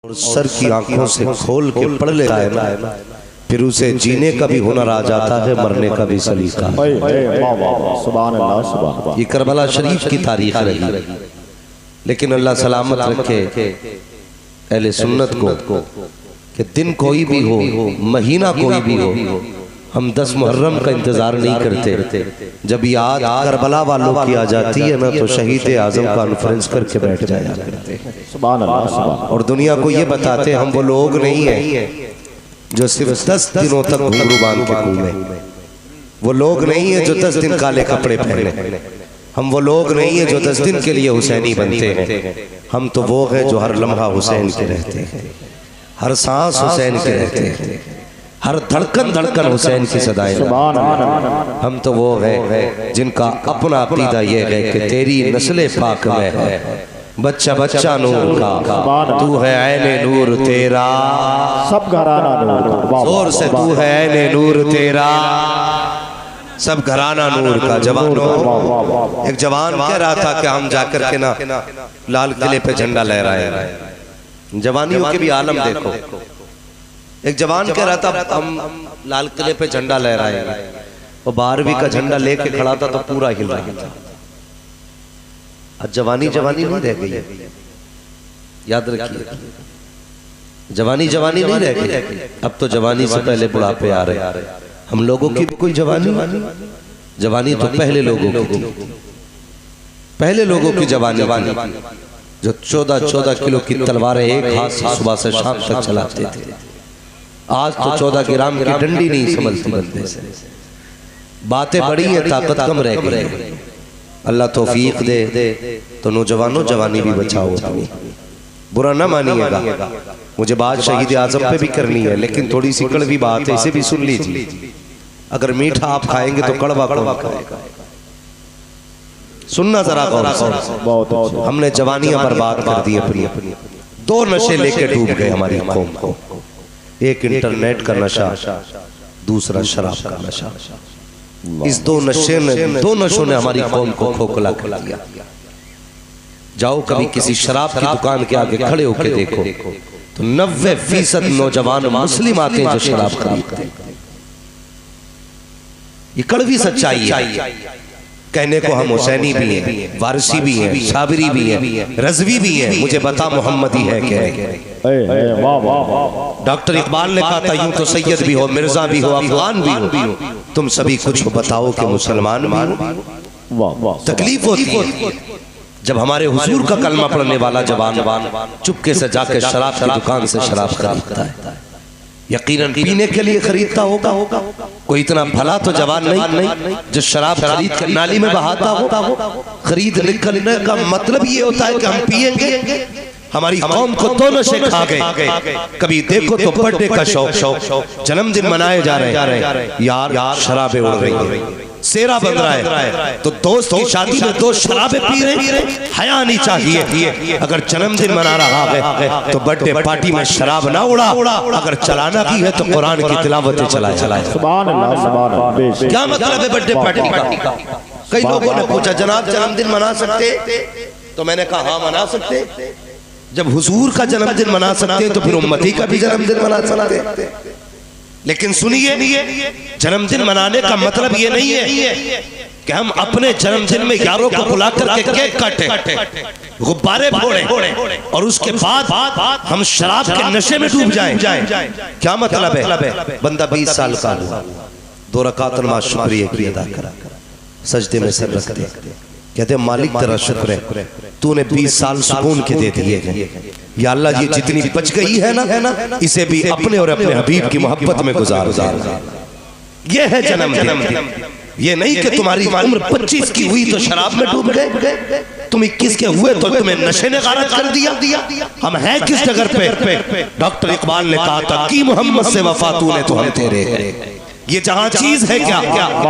और सर की आंखों से खोल के पढ़ लेता है ना, फिर उसे जीने का भी हुनर आ जाता है, मरने का भी सलीका। ये करबला शरीफ की तारीख रही, लेकिन अल्लाह सलामत रखे अहले सुन्नत को कि दिन कोई भी हो, महीना कोई भी हो, हम 10 मुहर्रम का इंतजार नहीं करते। जब याद करबला वालों की आ जाती है ना, तो शहीद आजम कॉन्फ्रेंस करके बैठ जाया करते हैं और दुनिया को ये बताते हम वो लोग नहीं है जो सिर्फ 10 दिनों तक घुंघरू बांध के घूमे, वो लोग नहीं है जो 10 दिन काले कपड़े पहने, हम वो लोग नहीं है जो 10 दिन के लिए हुसैनी बनते हैं। हम तो वो हैं जो हर लम्हा हुसैन के रहते हैं, हर सांस हुसैन के रहते हैं, हर धड़कन धड़कन हुसैन की सदाएं। हम तो वो है जिनका अपना अकीदा ये है कि तेरी नस्ले पाक में है बच्चा बच्चा नूर का, तू है ऐने नूर तेरा, सब घराना नूर, जोर से तू है ऐने नूर तेरा, सब घराना नूर का। जवान एक जवान कह रहा था कि हम जाकर के ना लाल किले पे झंडा लहराए। जवानियों के भी आलम देखो। एक जवान कह रहा था हम लाल किले पे झंडा लहराएंगे, और 12वीं का झंडा लेके खड़ा था तो पूरा हिल रहा था। आज जवानी जवानी नहीं रह गई, याद रखिए, जवानी जवानी नहीं रह गई। अब तो जवानी से पहले बुढ़ापे आ रहे। हम लोगों की कोई जवानी तो पहले लोगों की थी, पहले लोगों की जवानी जो 14-14 किलो की तलवारें एक हाथ से सुबह से शाम तक चलाते थे। आज तो 14 ग्राम की डंडी नहीं समझती बंदे से। बातें बड़ी है, ताकत कम रह गई। अल्लाह तौफीक दे तो नौजवानों जवानी भी बचाओ अपनी, बुरा ना मानिएगा। मुझे बात शहीद आजम पे भी करनी है, लेकिन थोड़ी सी कड़वी बात है, इसे भी सुन लीजिए। अगर मीठा आप खाएंगे तो कड़वा कड़वा खाएगा, सुनना जरा गौर से। हमने जवानियां बर्बाद कर दी अपनी। 2 नशे लेके डूब गए हमारी कौम को, एक इंटरनेट का नशा, दूसरा शराब का नशा। इस 2 नशों ने हमारी कौम को खोखला कर दिया। जाओ कभी किसी शराब की दुकान के आगे खड़े होकर देखो तो 90% नौजवान मुस्लिम आते हैं जो शराब खरीदते हैं। ये कड़वी सच्चाई है। कहने को हम हुसैनी भी हैं, वारसी भी हैं, साबरी भी हैं, रज़वी भी हैं, मुझे बता मोहम्मदी है क्या? डॉक्टर इकबाल ने कहा था यूं तो सैयद भी हो, मिर्जा भी हो, अफगान भी हो, तुम सभी कुछ बताओ कि मुसलमान भी हो। तकलीफ होती है जब हमारे हुजूर का कलमा पढ़ने वाला जवान चुपके से जाकर शराब की दुकान से शराब खरीदता है। यकीनन पीने के लिए खरीदता होगा। कोई इतना भला तो जवान नहीं जो शराब खरीद कर नाली में बहाता हो। खरीद निकलने का मतलब ये होता है कि हम पिएंगे। हमारी कौम को 2 नशे खा गए। कभी देखो तो बर्थडे का शौक, जन्मदिन मनाए जा रहे हैं, यार शराबें उड़ रही है, सेरा बन रहा है, तो दोस्त की शादी में 2 शराबें पी रहे। हया नहीं चाहिए। अगर जन्मदिन मना रहा है तो बर्थडे पार्टी में शराब ना उड़ा, अगर चलाना भी है तो कुरान की तिलावतें चलाए। क्या मतलब है बर्थडे पार्टी का? कई लोगों ने पूछा जनाब जन्मदिन मना सकते? तो मैंने कहा हाँ मना सकते। जब हुजूर का जन्मदिन मना सकते हैं तो फिर उम्मती का भी जन्मदिन मना सकते हैं। लेकिन सुनिए, जन्मदिन मनाने का मतलब ये नहीं है कि हम अपने जन्मदिन में यारों को बुला करके केक काटे, गुब्बारे फोड़े और उसके बाद हम शराब के नशे में डूब जाएं। क्या मतलब है? बंदा 20 साल का हुआ, 2 रकात नमाज शुक्रिया की अदा करा, सजदे में सर रख दे, कहते मालिक तेरा शुक्र है तूने 20 साल सुकून के दे दिए हैं। या अल्लाह ये जितनी बच गई है ना, इसे भी अपने और अपने हबीब की मोहब्बत में गुजार। ये है जन्मदिन। ये नहीं कि तुम्हारी उम्र 25 की हुई तो शराब में डूब गए, तुम 21 के हुए तो तुम्हें नशे ने गारत कर दिया। हम हैं किस जगह पे? डॉक्टर इकबाल ने कहा था कि मोहम्मद से वफा तूने तो हम तेरे हैं। ये जहां चीज है क्या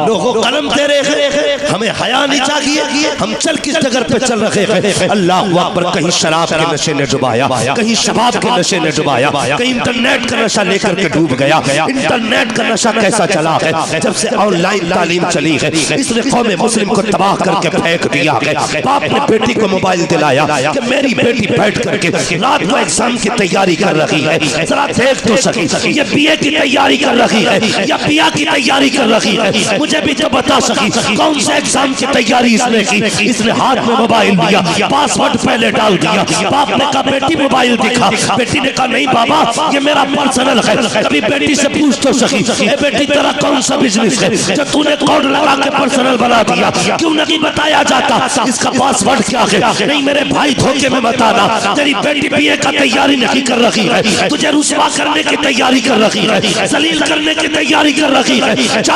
लोगों कलम दे रहे हैं, हमें हया नहीं चाहिए। हम चल किस जगह पे चल रहे हैं? अल्लाह अकबर। कहीं शराब के नशे ने डुबाया, कहीं शबाब के नशे ने डुबाया, कहीं इंटरनेट का नशा लेकर के डूब गया। इंटरनेट का नशा कैसा चला है? जब से ऑनलाइन तालीम चली है, इसने कौम मुस्लिम को तबाह करके फेंक दिया है। बाप ने बेटी को मोबाइल दिलाया कि मेरी बेटी बैठ करके रात को एग्जाम की तैयारी कर रही है, जरा देख तो सकी ये बीए की तैयारी कर रही है या पिया की तैयारी कर रही है, मुझे भी तो बता सकी कौन से एग्जाम की तैयारी इसने की। इसने हाथ में मोबाइल दिया, पासवर्ड पहले डाल दिया। बाप ने कहा बेटी मोबाइल दिखा, बेटी ने कहा नहीं बाबा ये मेरा पर्सनल है। कभी बेटी से पूछ तो सकी बेटी तेरा कौन सा बिजनेस है जो तूने कोड लगा के पर्सनल बना दिया? क्यों नहीं बताया जाता इसका पासवर्ड क्या है? नहीं मेरे भाई धोखे में बताना, तेरी बेटी बीए का तैयारी नहीं कर रही है, तुझे रुसवा करने की तैयारी कर रही है, जलील करने की तैयारी कर रही है। जा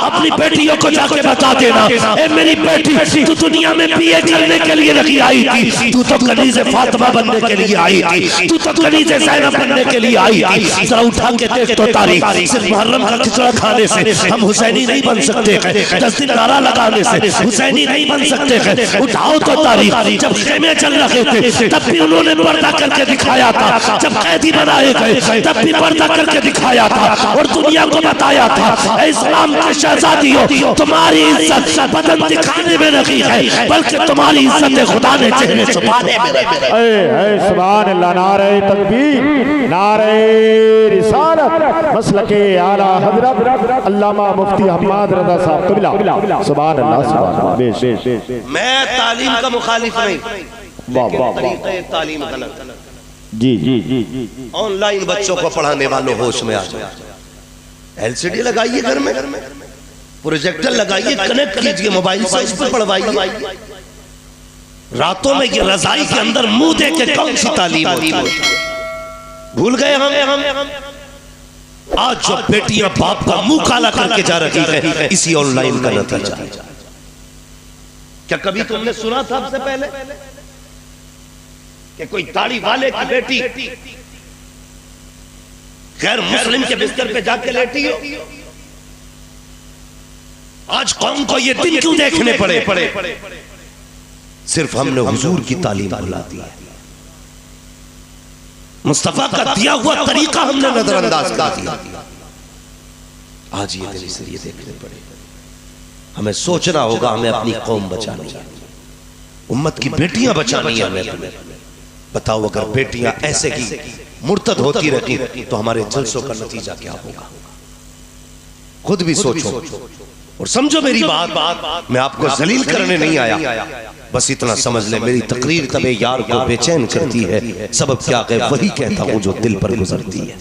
अपनी बेटियों को जाके बता देना ए मेरी बेटी तू दुनिया में बीए करने के लिए नहीं आई थी, तू तो कनीज़े फातिमा बनने के लिए आई थी, तू तो कनीज़े ज़ैनब बनने के लिए आई थी। जरा उठा के देख तो तारीख, सिर्फ मुहर्रम का खिचड़ा खाने से हम हुसैनी नहीं बन सकते हैं, 10 दिन नारा लगाने से हुसैनी नहीं बन सकते हैं। उठाओ तो तारीख, जब खेमे चल रहे थे तब भी उन्होंने पर्दा करके दिखाया था, जब कैदी बनाए गए तब भी पर्दा करके दिखाया था और दुनिया को बताया था इस्लाम के शहजादियों तुम्हारी इज्जत बदन दिखाने में नहीं है बल्कि तुम्हारी इज्जत खुदा ने चेहरे छुपाने में है। सुभान अल्लाह। नारे तकबीर, नारे रिसालत, मसलके आला हजरत अल्लामा मुफ्ती हम्माद रज़ा साहब कबिला। सुभान अल्लाह, सुभान अल्लाह। मैं तालीम का मुखालिफ नहीं, तरीक़े तालीम गलत। जी जी जी जी। ऑनलाइन बच्चों को पढ़ाने वालों होश में आ जाए, एलसीडी लगाइए घर में, प्रोजेक्टर लगाइए, कनेक्ट कीजिए मोबाइल से, उस पर पढ़वाइए। रातों में ये रजाई के अंदर मुंह दे के कौन सी तालीम होती है? भूल गए हम। आज जो बेटियां बाप का मुंह काला करके जा रही है इसी ऑनलाइन का नतीजा। क्या कभी तुमने सुना था सबसे पहले कि कोई दाढ़ी वाले की बेटी गैर मुस्लिम के बिस्तर पे जाके लेटी हो? आज कौम को ये दिन क्यों देखने पड़े? सिर्फ हमने हुजूर की तालीम भुला दी है, मुस्तफा का दिया हुआ तरीका हमने नजरअंदाज कर दिया। आज ये दिन इसलिए देखने पड़े। हमें सोचना होगा, हमें अपनी कौम बचानी है, उम्मत की बेटियां बचानी है हमें। बताओ अगर बेटियां ऐसे की मुर्तद होती रहती तो हमारे जलसों का नतीजा क्या होगा? खुद भी सोचो और समझो मेरी बात। मैं आपको जलील करने नहीं आया, बस इतना समझ ले मेरी तकरीर तबे यार को बेचैन करती है, सबब क्या है वही कहता हूं जो दिल पर गुजरती है।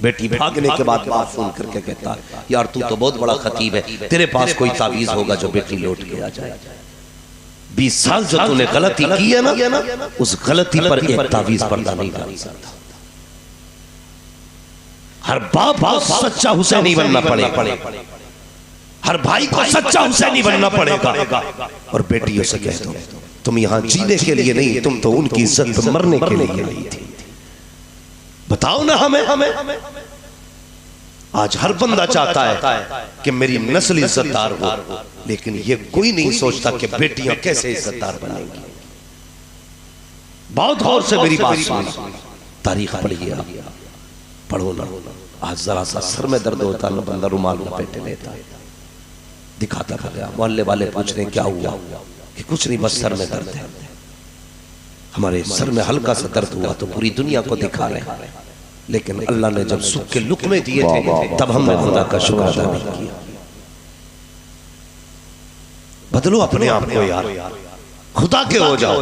बेटी भागने के बाद बाप फोन करके कहता यार तू तो बहुत बड़ा खतीब है, तेरे पास कोई तावीज होगा जो बेटी लौट के आ जाए। 20 साल जो तूने गलती की है ना, उस गलती पर एक तावीज पर्दा नहीं डाल सकता। हर बाप को सच्चा हुसैनी बनना पड़ेगा, हर भाई को सच्चा हुसैनी बनना पड़ेगा। और बेटियों से कह दो तुम यहां जीने के लिए नहीं, तुम तो उनकी इज्जत पर मरने के लिए नहीं थी। बताओ ना हमें। आज हर बंदा चाहता है कि मेरी नस्ल इज्जतदार हो, लेकिन ये कोई नहीं सोचता कि बेटियां कैसे इज्जतदार बनेंगी। बहुत गौर से मेरी बात सुनो, तारीख पढ़िए, पढ़ो ना। आज जरा सा सर में दर्द होता ना, बंदा रुमाल लपेटे लेता, दिखाता गया। मोहल्ले वाले पूछ रहे क्या हुआ? कि कुछ नहीं, बस सर में दर्द है। हमारे सर में हल्का सा दर्द हुआ तो पूरी दुनिया को दिखा रहे हैं, लेकिन अल्लाह ने जब सुख के लुक़मे दिए थे तब हमने खुदा का शुक्र अदा नहीं किया। बदलो अपने आप को यार, खुदा के हो जाओ,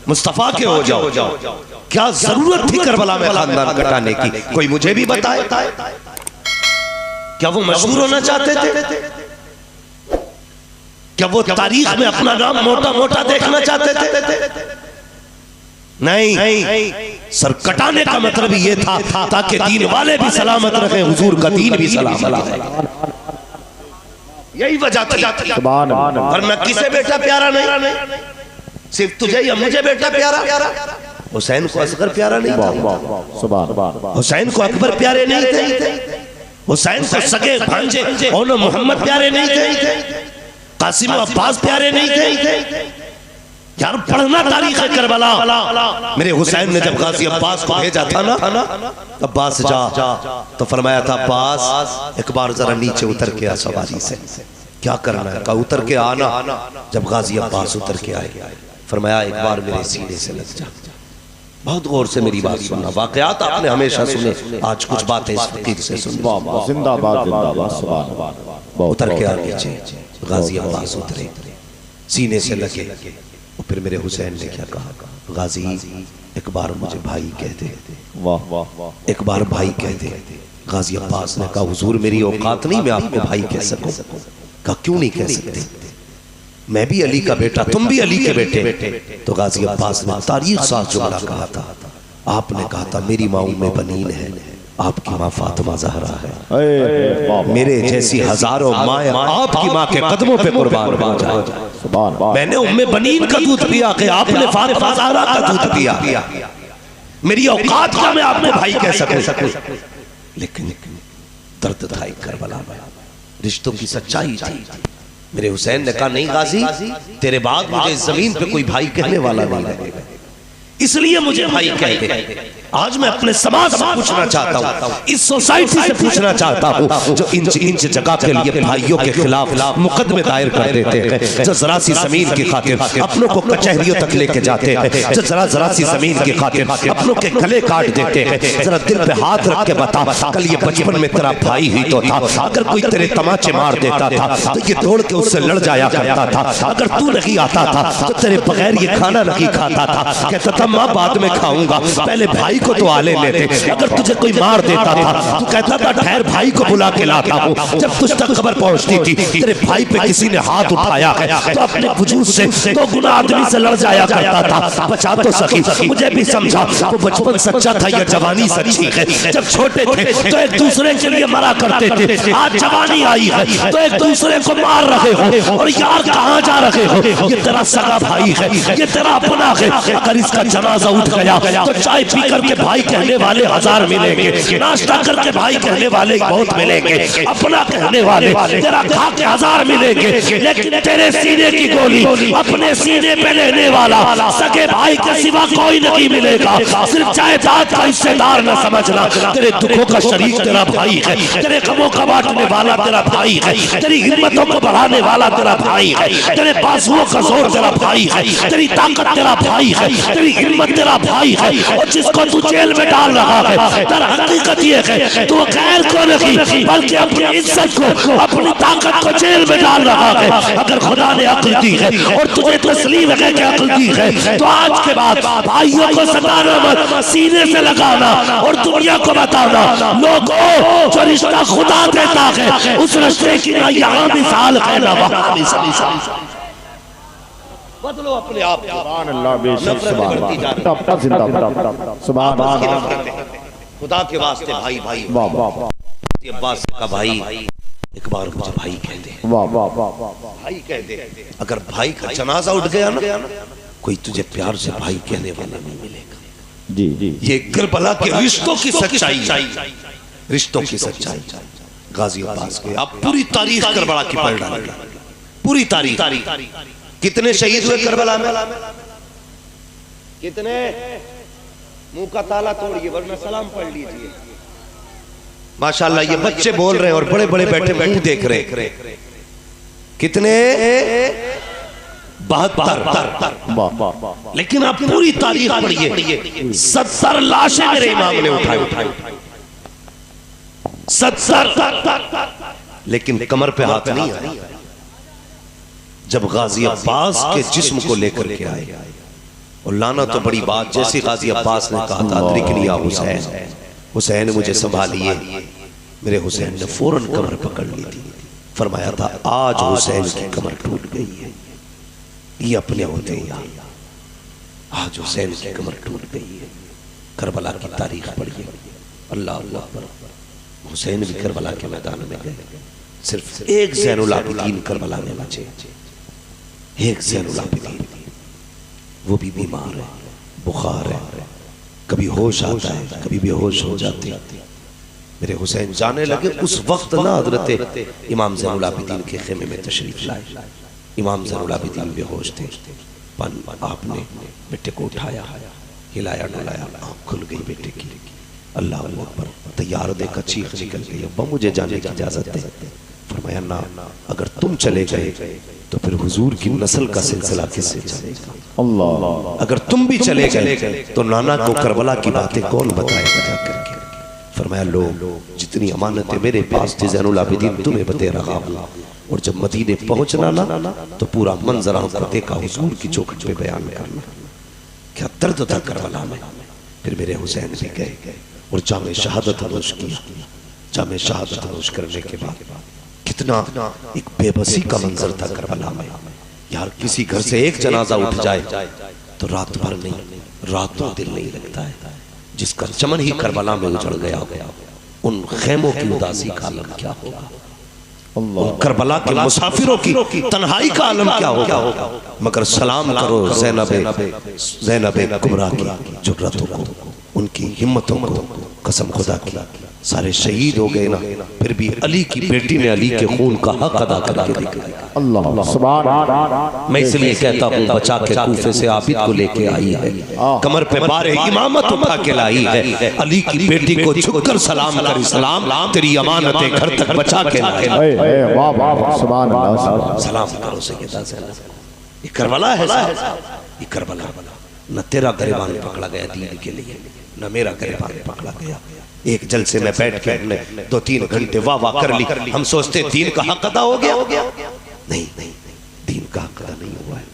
मुस्तफा के हो जाओ। क्या जरूरत थी करबला में खानदान कटाने की? कोई मुझे भी बताए। क्या वो मशहूर होना चाहते थे? क्या वो तारीख में अपना नाम मोटा मोटा देखना चाहते थे? नहीं, सर कटाने का मतलब ये था ताकि दीन वाले भी सलामत रहे, हुजूर का दीन भी सलामत रहे। यही वजह थी। वरना किसे बेटा प्यारा नहीं, सिर्फ तुझे या मुझे बेटा प्यारा। हुसैन को असगर प्यारा नहीं था, हुसैन को अकबर प्यारे नहीं थे, हुसैन को सगे भांजे और मोहम्मद प्यारे नहीं थे, कासिम अब्बास प्यारे नहीं थे। यार पढ़ना तारीख है करबला। मेरे हुसैन ने जब गाजी अब्बास को भेजा था ना, अब्बास जा, तो फरमाया था अब्बास एक बार जरा नीचे उतर के आ सवारी से। क्या करना है? कहा उतर के आना। जब गाजी अब्बास उतर के आए, फरमाया एक बार मेरे सीने से लग जा। बहुत गौर से मेरी बात सुनना, वाकयात आपने हमेशा सुने, आज कुछ बातें इस फकीर से सुन। जिंदाबाद जिंदाबाद सुभान अल्लाह। उतर के आ नीचे, गाजी अब्बास उतरे, सीने से लगे। और फिर मेरे हुसैन ने क्या कहा? गाजी एक बार मुझे भाई कह दे, एक बार भाई कह दे। गाजी अब्बास ने कहा हुजूर मेरी औकात नहीं, मैं आपको भाई कह सकूं। कहा क्यों नहीं कह सकते? मैं भी अली का बेटा, तुम भी अली के बेटे। तो गाजी अब्बास ने तारीख साथ जुमला कहा था। आपने कहा था मेरी माँ उम्मे बनीन है, आपकी माँ फातिमा ज़हरा है। मेरे जैसी हजारों माँ आपकी माँ के कदमों पे कुर्बान हो जाए। मैंने उम्मे बनीन का दूध पिया कि आपने फातिमा ज़हरा का दूध पिया। मेरी औकात का मैं आपको भाई कह सकूं। लेकिन दर्द था एक करबला में, रिश्तों की सच्चाई थी। मेरे हुसैन ने कहा नहीं गाजी, तेरे बाद मुझे जमीन पे कोई भाई कहने वाला नहीं लगेगा, इसलिए मुझे भाई कह दे। आज मैं अपने समाज से पूछना चाहता हूँ, इस सोसाइटी से पूछना चाहता हूँ जो इंच इंच जगह के लिए भाइयों के खिलाफ मुकदमे दायर कर देते हैं, जो जरा सी जमीन की खातिर अपनों को कचहरियों तक लेके जाते हैं, जो जरा सी जमीन की खातिर अपनों के गले काट देते हैं। जरा दिल पे हाथ रख के बता, कल ये बचपन में तेरा भाई ही तो था। अगर कोई तेरे तमाचे मार देता था तो ये दौड़ के उससे लड़ जाया करता था। अगर तू नहीं आता था तो तेरे बगैर ये खाना नहीं खाता था। कहता था माँ बाद में खाऊंगा, पहले भाई को तो आले लेते। अगर तुझे कोई मार देता था तू कहता था ठहर भाई को बुला के लाता हूँ। जब तुझ तक खबर पहुंचती थी तेरे भाई पे किसी ने हाथ उठाया है तो अपने वजूद से तो गुना आदमी से लड़ जाया करता था। बचा तो सकी, मुझे भी समझा वो बचपन सच्चा था या जवानी सच्ची है। जब छोटे थे तो एक दूसरे के लिए मरा करते थे, आज जवानी आई है तो एक दूसरे को मार रहे हो। और यार कहाँ जा रहे हो? ये तेरा सगा भाई है, ये तेरा अपना है। अगर इसका जनाजा उठ गया तो चाय पी करके भाई कहने वाले हजार मिलेंगे, नाश्ता करके भाई कहने वाले बहुत मिलेंगे, अपना कहने वाले तेरा खा के हजार मिलेंगे। लेकिन तेरे सीने की गोली अपने सीने पे लेने वाला सगे भाई के सिवा कोई नहीं मिलेगा। सिर्फ जायदाद का हिस्सेदार न समझना, तेरे दुखों का शरीक तेरा भाई है, तेरे गमों का बांटने वाला तेरा भाई है, तेरी हिम्मतों को बढ़ाने वाला तेरा भाई है, तेरे बाजुओं का जोर तेरा भाई है, तेरी ताकत तेरा भाई है, तेरी हिम्मत तेरा भाई है। और जिसको तू जेल में डाल रहा है तर हकीकत ये है तू गैर को नहीं बल्कि अपनी इज्जत को, अपनी ताकत को जेल में डाल रहा है। अगर खुदा ने अक्ल दी है और तुझे तस्लीम है कि अक्ल दी है तो आज के बाद भाइयों को सताना मत, सीने से लगाना और दुनिया को बताना लोगों जो रिश्ता खुदा देता है उस रिश्ते की ना यहाँ मिसाल है ना वहाँ मिसाल। बदलो अपने आप। सुभान अल्लाह, बेशक सुभान अल्लाह, जिंदाबाद सुभान अल्लाह। खुदा के वास्ते भाई भाई वाह वाह अब्बास का भाई एक बार मुझे भाई कह दे, वाह वाह वाह भाई कह दे। अगर भाई का जनाजा उठ गया ना कोई तुझे प्यार से भाई कहने वाला नहीं मिलेगा। जी जी, ये करबला के रिश्तों की सच्चाई, रिश्तों की सच्चाई। गाजी अब्बास के अब पूरी तारीख करबला की पढ़ डाली, पूरी तारीख। कितने शहीद हुए करबला में? कितने? मुंह का ताला तोड़िए वरना सलाम पढ़ लीजिए। माशाल्लाह ये बच्चे बोल रहे हैं और बड़े बड़े बैठे मुंह देख रहे। कितने? 72। लेकिन आप पूरी तारीख पढ़िए, 70 लाशें मेरे इमाम ने उठाई, 70। लेकिन कमर पे हाथ नहीं आया। जब गाजी अब्बास के जिस्म को लेकर के आए और लाना तो बड़ी बात, जैसे गाजी अब्बास ने कहा था अदरिकनी या हुसैन, हुसैन मुझे संभालिए, मेरे हुसैन ने फौरन कमर पकड़ ली थी। फरमाया था आज हुसैन की कमर टूट गई है, ये अपने होते हैं, आज हुसैन की कमर टूट गई है। करबला की तारीख पढ़िए, अल्लाह अल्लाह। हुसैन भी करबला के मैदान में गए, सिर्फ एक ज़ैनुल आबिदीन करबला में बचे, एक ज़ैनुल आबिदीन, वो भी बीमार है, बुखार है, कभी होश आता है कभी बेहोश हो जाते हैं। मेरे हुसैन जाने लगे। उस वक्त ना हजरत इमाम ज़ैनुल आबिदीन के खेमे में तशरीफ लाए। इमाम ज़ैनुल आबिदीन बेहोश थे। आपने बेटे को उठाया, हिलाया डुलाया, आँख खुल गई बेटे की। अल्लाह अकबर, तैयार देखा चीख निकल गई, अब्बा मुझे जाने की इजाजत दे। फरमाया ना, अगर तुम चले गए तो फिर हुजूर की नस्ल का सिलसिला किससे चलेगा? अल्लाह, अगर तुम भी चले गए तो नाना को करबला की बातें कौन बताएगा जा करके? फरमाया लो, जितनी अमानतें मेरे पास थी ज़ैनुल आबिदीन तुम्हें बते रहा हूँ। और जब मदीने पहुंचना ना तो पूरा मंजर आंखों देखा हुजूर की चौखट पे बयान करना। क्या दर्द था करबला में। फिर मेरे हुसैन भी गए और जामे शहादत नोश किया। जामे शहादत नोश करने के बाद कितना एक बेबसी का मंजर था करबला में। यार किसी घर से एक जनाजा उठ जाए तो रात भर नहीं, रातों दिन नहीं लगता है। जिसका चमन ही करबला में उजड़ गया, उन खेमों की उदासी का आलम क्या होगा? करबला के मुसाफिरों की तन्हाई का आलम क्या होगा? मगर सलाम करो ज़ैनब कुबरा की जुर्रतों को, उनकी हिम्मतों को। कसम खुदा की, सारे शहीद हो गए ना, फिर भी अली की बेटी ने अली के खून का हक अदा करके दिखाया। अल्लाह सुभान। मैं इसलिए कहता हूँ बचा के कूफे से आबिद को लेके आई है, कमर पे बारे इमामत उठा के लाई है। अली की बेटी को झुककर सलाम करी, सलाम तेरी अमानतें घर तक बचा के लाई। वाह वाह सुभान अल्लाह। सलाम करो सैयदा ज़ैनब। ये करबला है, ये करबला। न तेरा गिरबान पकड़ा गया दीन के लिए, न मेरा गिरबान पकड़ा गया। एक जलसे में बैठ के हमने 2-3 घंटे वाह वाह कर ली। हम सोचते दीन का हक अदा हो गया। नहीं, दीन का हक अदा नहीं हुआ है।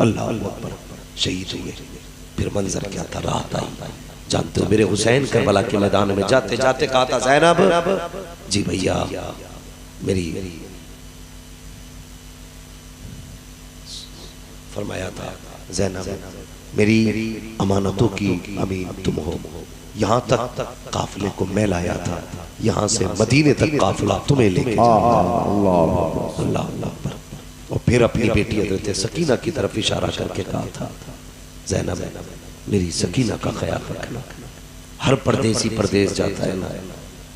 अल्लाह अकबर, शहीद हुए। फिर मंजर क्या था, रात आई। जानते हो मेरे हुसैन करबला के मैदान में जाते जाते कहा था, ज़ैनब जी भैया मेरी, फरमाया था ज़ैनब मेरी अमानतों की अमीन तुम हो। यहाँ तक काफिले को मैं लाया था, यहाँ से मदीने तक काफिला तुम्हें लेके अल्लाह। और फिर अपनी बेटी हज़रत सकीना की तरफ इशारा करके कहा था, ज़ैनब मेरी सकीना का ख्याल रखना। हर परदेसी परदेस जाता है ना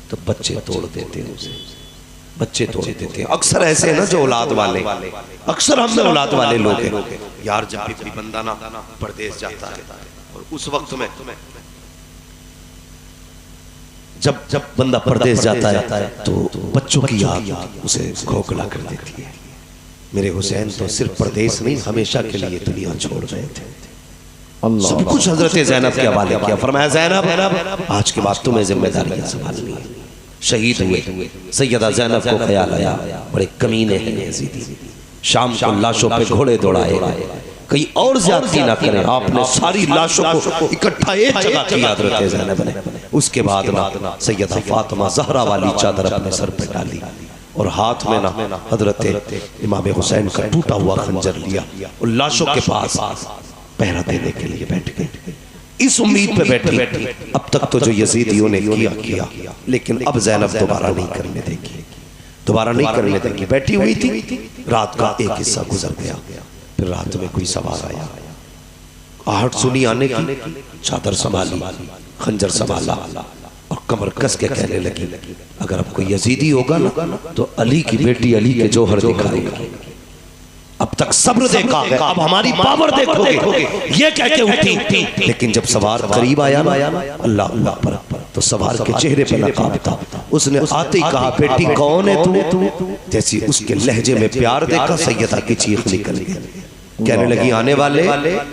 तो बच्चे तोड़ देते हैं उसे, बच्चे तोड़ देते हैं। अक्सर ऐसे है ना जो औलाद वाले, अक्सर हम में औलाद वाले लोग हैं यार। जब भी कोई बंदा ना परदेस जाता है और उस वक्त में जब बंदा परदेस जाता है तो बच्चों की याद उसे खोखला कर देती है। मेरे हुसैन तो सिर्फ परदेस नहीं, हमेशा के लिए दुनिया छोड़ रहे थे। सब कुछ हजरत ज़ैनब के हवाले किया। फरमाया ज़ैनब आज के बाद तुम्हें जिम्मेदारियां संभालनी है। शहीद हुए। सैयदा ज़ैनब को ख्याल आया बड़े कमीने हैं यज़ीदी, शाम को लाशों पे घोड़े दौड़ाए, कहीं और ज्यादती ना करें। आपने सारी लाशों को इकट्ठा एक जगह किया हज़रत ज़ैनब ने। उसके बाद ना सैयदा फातिमा ज़हरा वाली चादर अपने सर पे डाली और हाथ में ना हज़रत इमाम हुसैन का टूटा हुआ खंजर लिया और लाशों के पास पहरा देने के लिए बैठ गए। इस उम्मीद पे बैठी अब तक तो जो यजीदियों ने किया, लेकिन अब ज़ैनब दोबारा नहीं करने देगी, दोबारा नहीं करने देगी। बैठी हुई थी, रात का एक हिस्सा गुजर गया। फिर रात में कोई सवार आया, आहट सुनी आने की, चादर संभाली, खंजर संभाला और कमर कस के कहने लगी, अगर अब कोई यजीदी होगा ना तो अली की बेटी अली के जौहर दिखाएगा। अब तक सब्र देखा है, अब हमारी पावर देखोगे। ये कह के उठी, लेकिन जब सवार करीब आया ना अल्लाह अल्लाह पर, तो सवार के चेहरे पर नकाब था। उसने आते ही कहा, बेटी कौन है तू? जैसी उसके लहजे में प्यार देखा सैयदा की चीख निकल गई। कहने लगी, आने वाले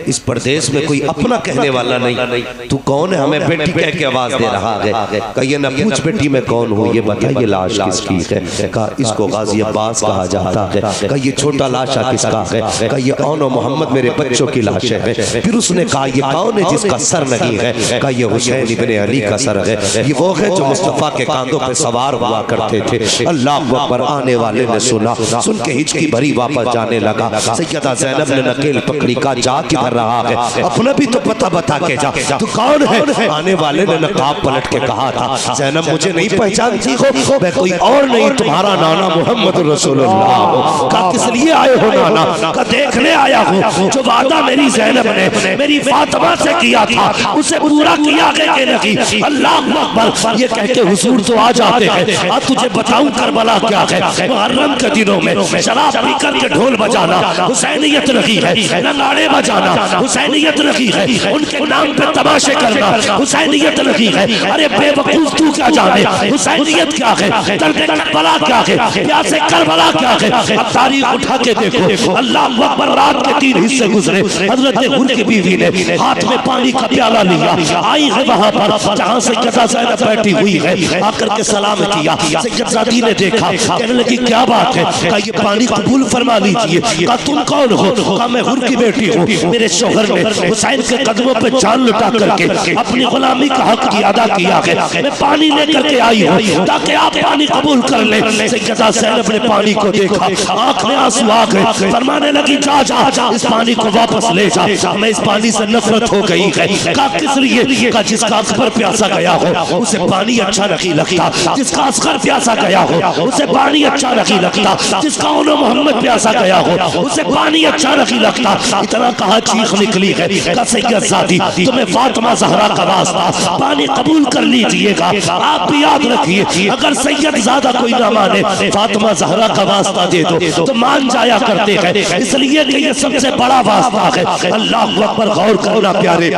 इस परदेश में कोई अपना कहने वाला नहीं, तू कौन है? हमें बेटी कह के आवाज दे रहा है। कहिए ना, पूछ बेटी मैं कौन हूँ, ये बता ये लाश किसकी है? कहा इसको गाजी अब्बास कहा जाता है। कहा ये छोटा लाशा किसका है? कहा ये औनो मोहम्मद मेरे बच्चों की लाश है। फिर उसने कहा ये कौन है जिसका सर नहीं है? कहा ये हुसैन इब्ने अली का सर है। ये वो है जो मुस्तफा के कांधों पे सवार हुआ करते थे। अल्लाह अकबर। आने वाले ने सुना, सुन के हिचकी भरी वापस जाने लगा। सैयदा ज़ैनब ने नकेल पकड़ी का जा किधर रहा है, अपना भी तो पता बता के जा, तू कौन है? आने वाले ने नकाब पलट के कहा था, ज़ैनब मुझे नहीं पहचानती हो, मैं कोई और नहीं तुम्हारा नाना मोहम्मद रसूलुल्लाह हो। का किस लिए आए हो नाना? का देखने आया हूँ जो वादा मेरी ज़ैनब ने मेरी फातिमा से किया था उसे पूरा किया कि नहीं। अल्लाह अकबर ये कह के हुजूर तो आ जाते हैं। अब तुझे बताऊं करबला क्या है। मुहर्रम के दिनों में शराब पी करके ढोल बजाना हुसैनियत नहीं है, नगाड़े बजाना हुसैनियत नहीं है, उनके नाम पे तमाशे करना हुसैनियत नहीं है। अरे बेवकूफ तू क्या जाने हुसैनियत क्या है, दर्द करबला क्या है, प्यासे करबला क्या है। अब तारीख उठा के देखो, अल्लाह अकबर, रात के 3 हिस्से गुजरे। हजरत हुर की बीवी ने हाथ में पानी का प्याला लिया, आई है वहां पर जहां सैयदा ज़ैनब बैठी हुई है, आकर के सलाम किया। सैयदजादी ने देखा, कहने लगी क्या बात है? कहा ये पानी कबूल फरमा लीजिए। कहा तुम कौन हो? कहा मैं हुर की बेटी हूँ, मेरे शौहर ने हुसैन के कदमों पे जान लुटा करके अपनी गुलामी का हक की अदा किया है। मैं पानी लेकर के आई हूँ ताकि आप पानी कबूल कर ले। सैयदा ज़ैनब ने पानी को देखा, आंख में आंसू आ गए, फरमाने लगी जा जा इस पानी को वापस ले जा, मैं इस पानी से नफरत हो गई है। कहा किस लिए? कहा जिसका अकबर प्यासा गया हो उसे पानी अच्छा नहीं लगता, जिसका असगर प्यासा गया हो उसे पानी अच्छा नहीं लगता, जिसका उन्हों मोहम्मद प्यासा गया हो उसे पानी अच्छा नहीं लगता। इतना कहा चीख निकली है। कहा सैयदजादी तुम्हें फातिमा ज़हरा का वास्ता पानी कबूल कर लीजिएगा। आप भी याद रखिए, अगर सैयदजादा कोई ना माने फातिमा ज़हरा का वास्ता दे दो तो मान जाया करते हैं, इसलिए कि ये सबसे बड़ा वास्ता है। अल्लाह अकबर, गौर करना प्यारे।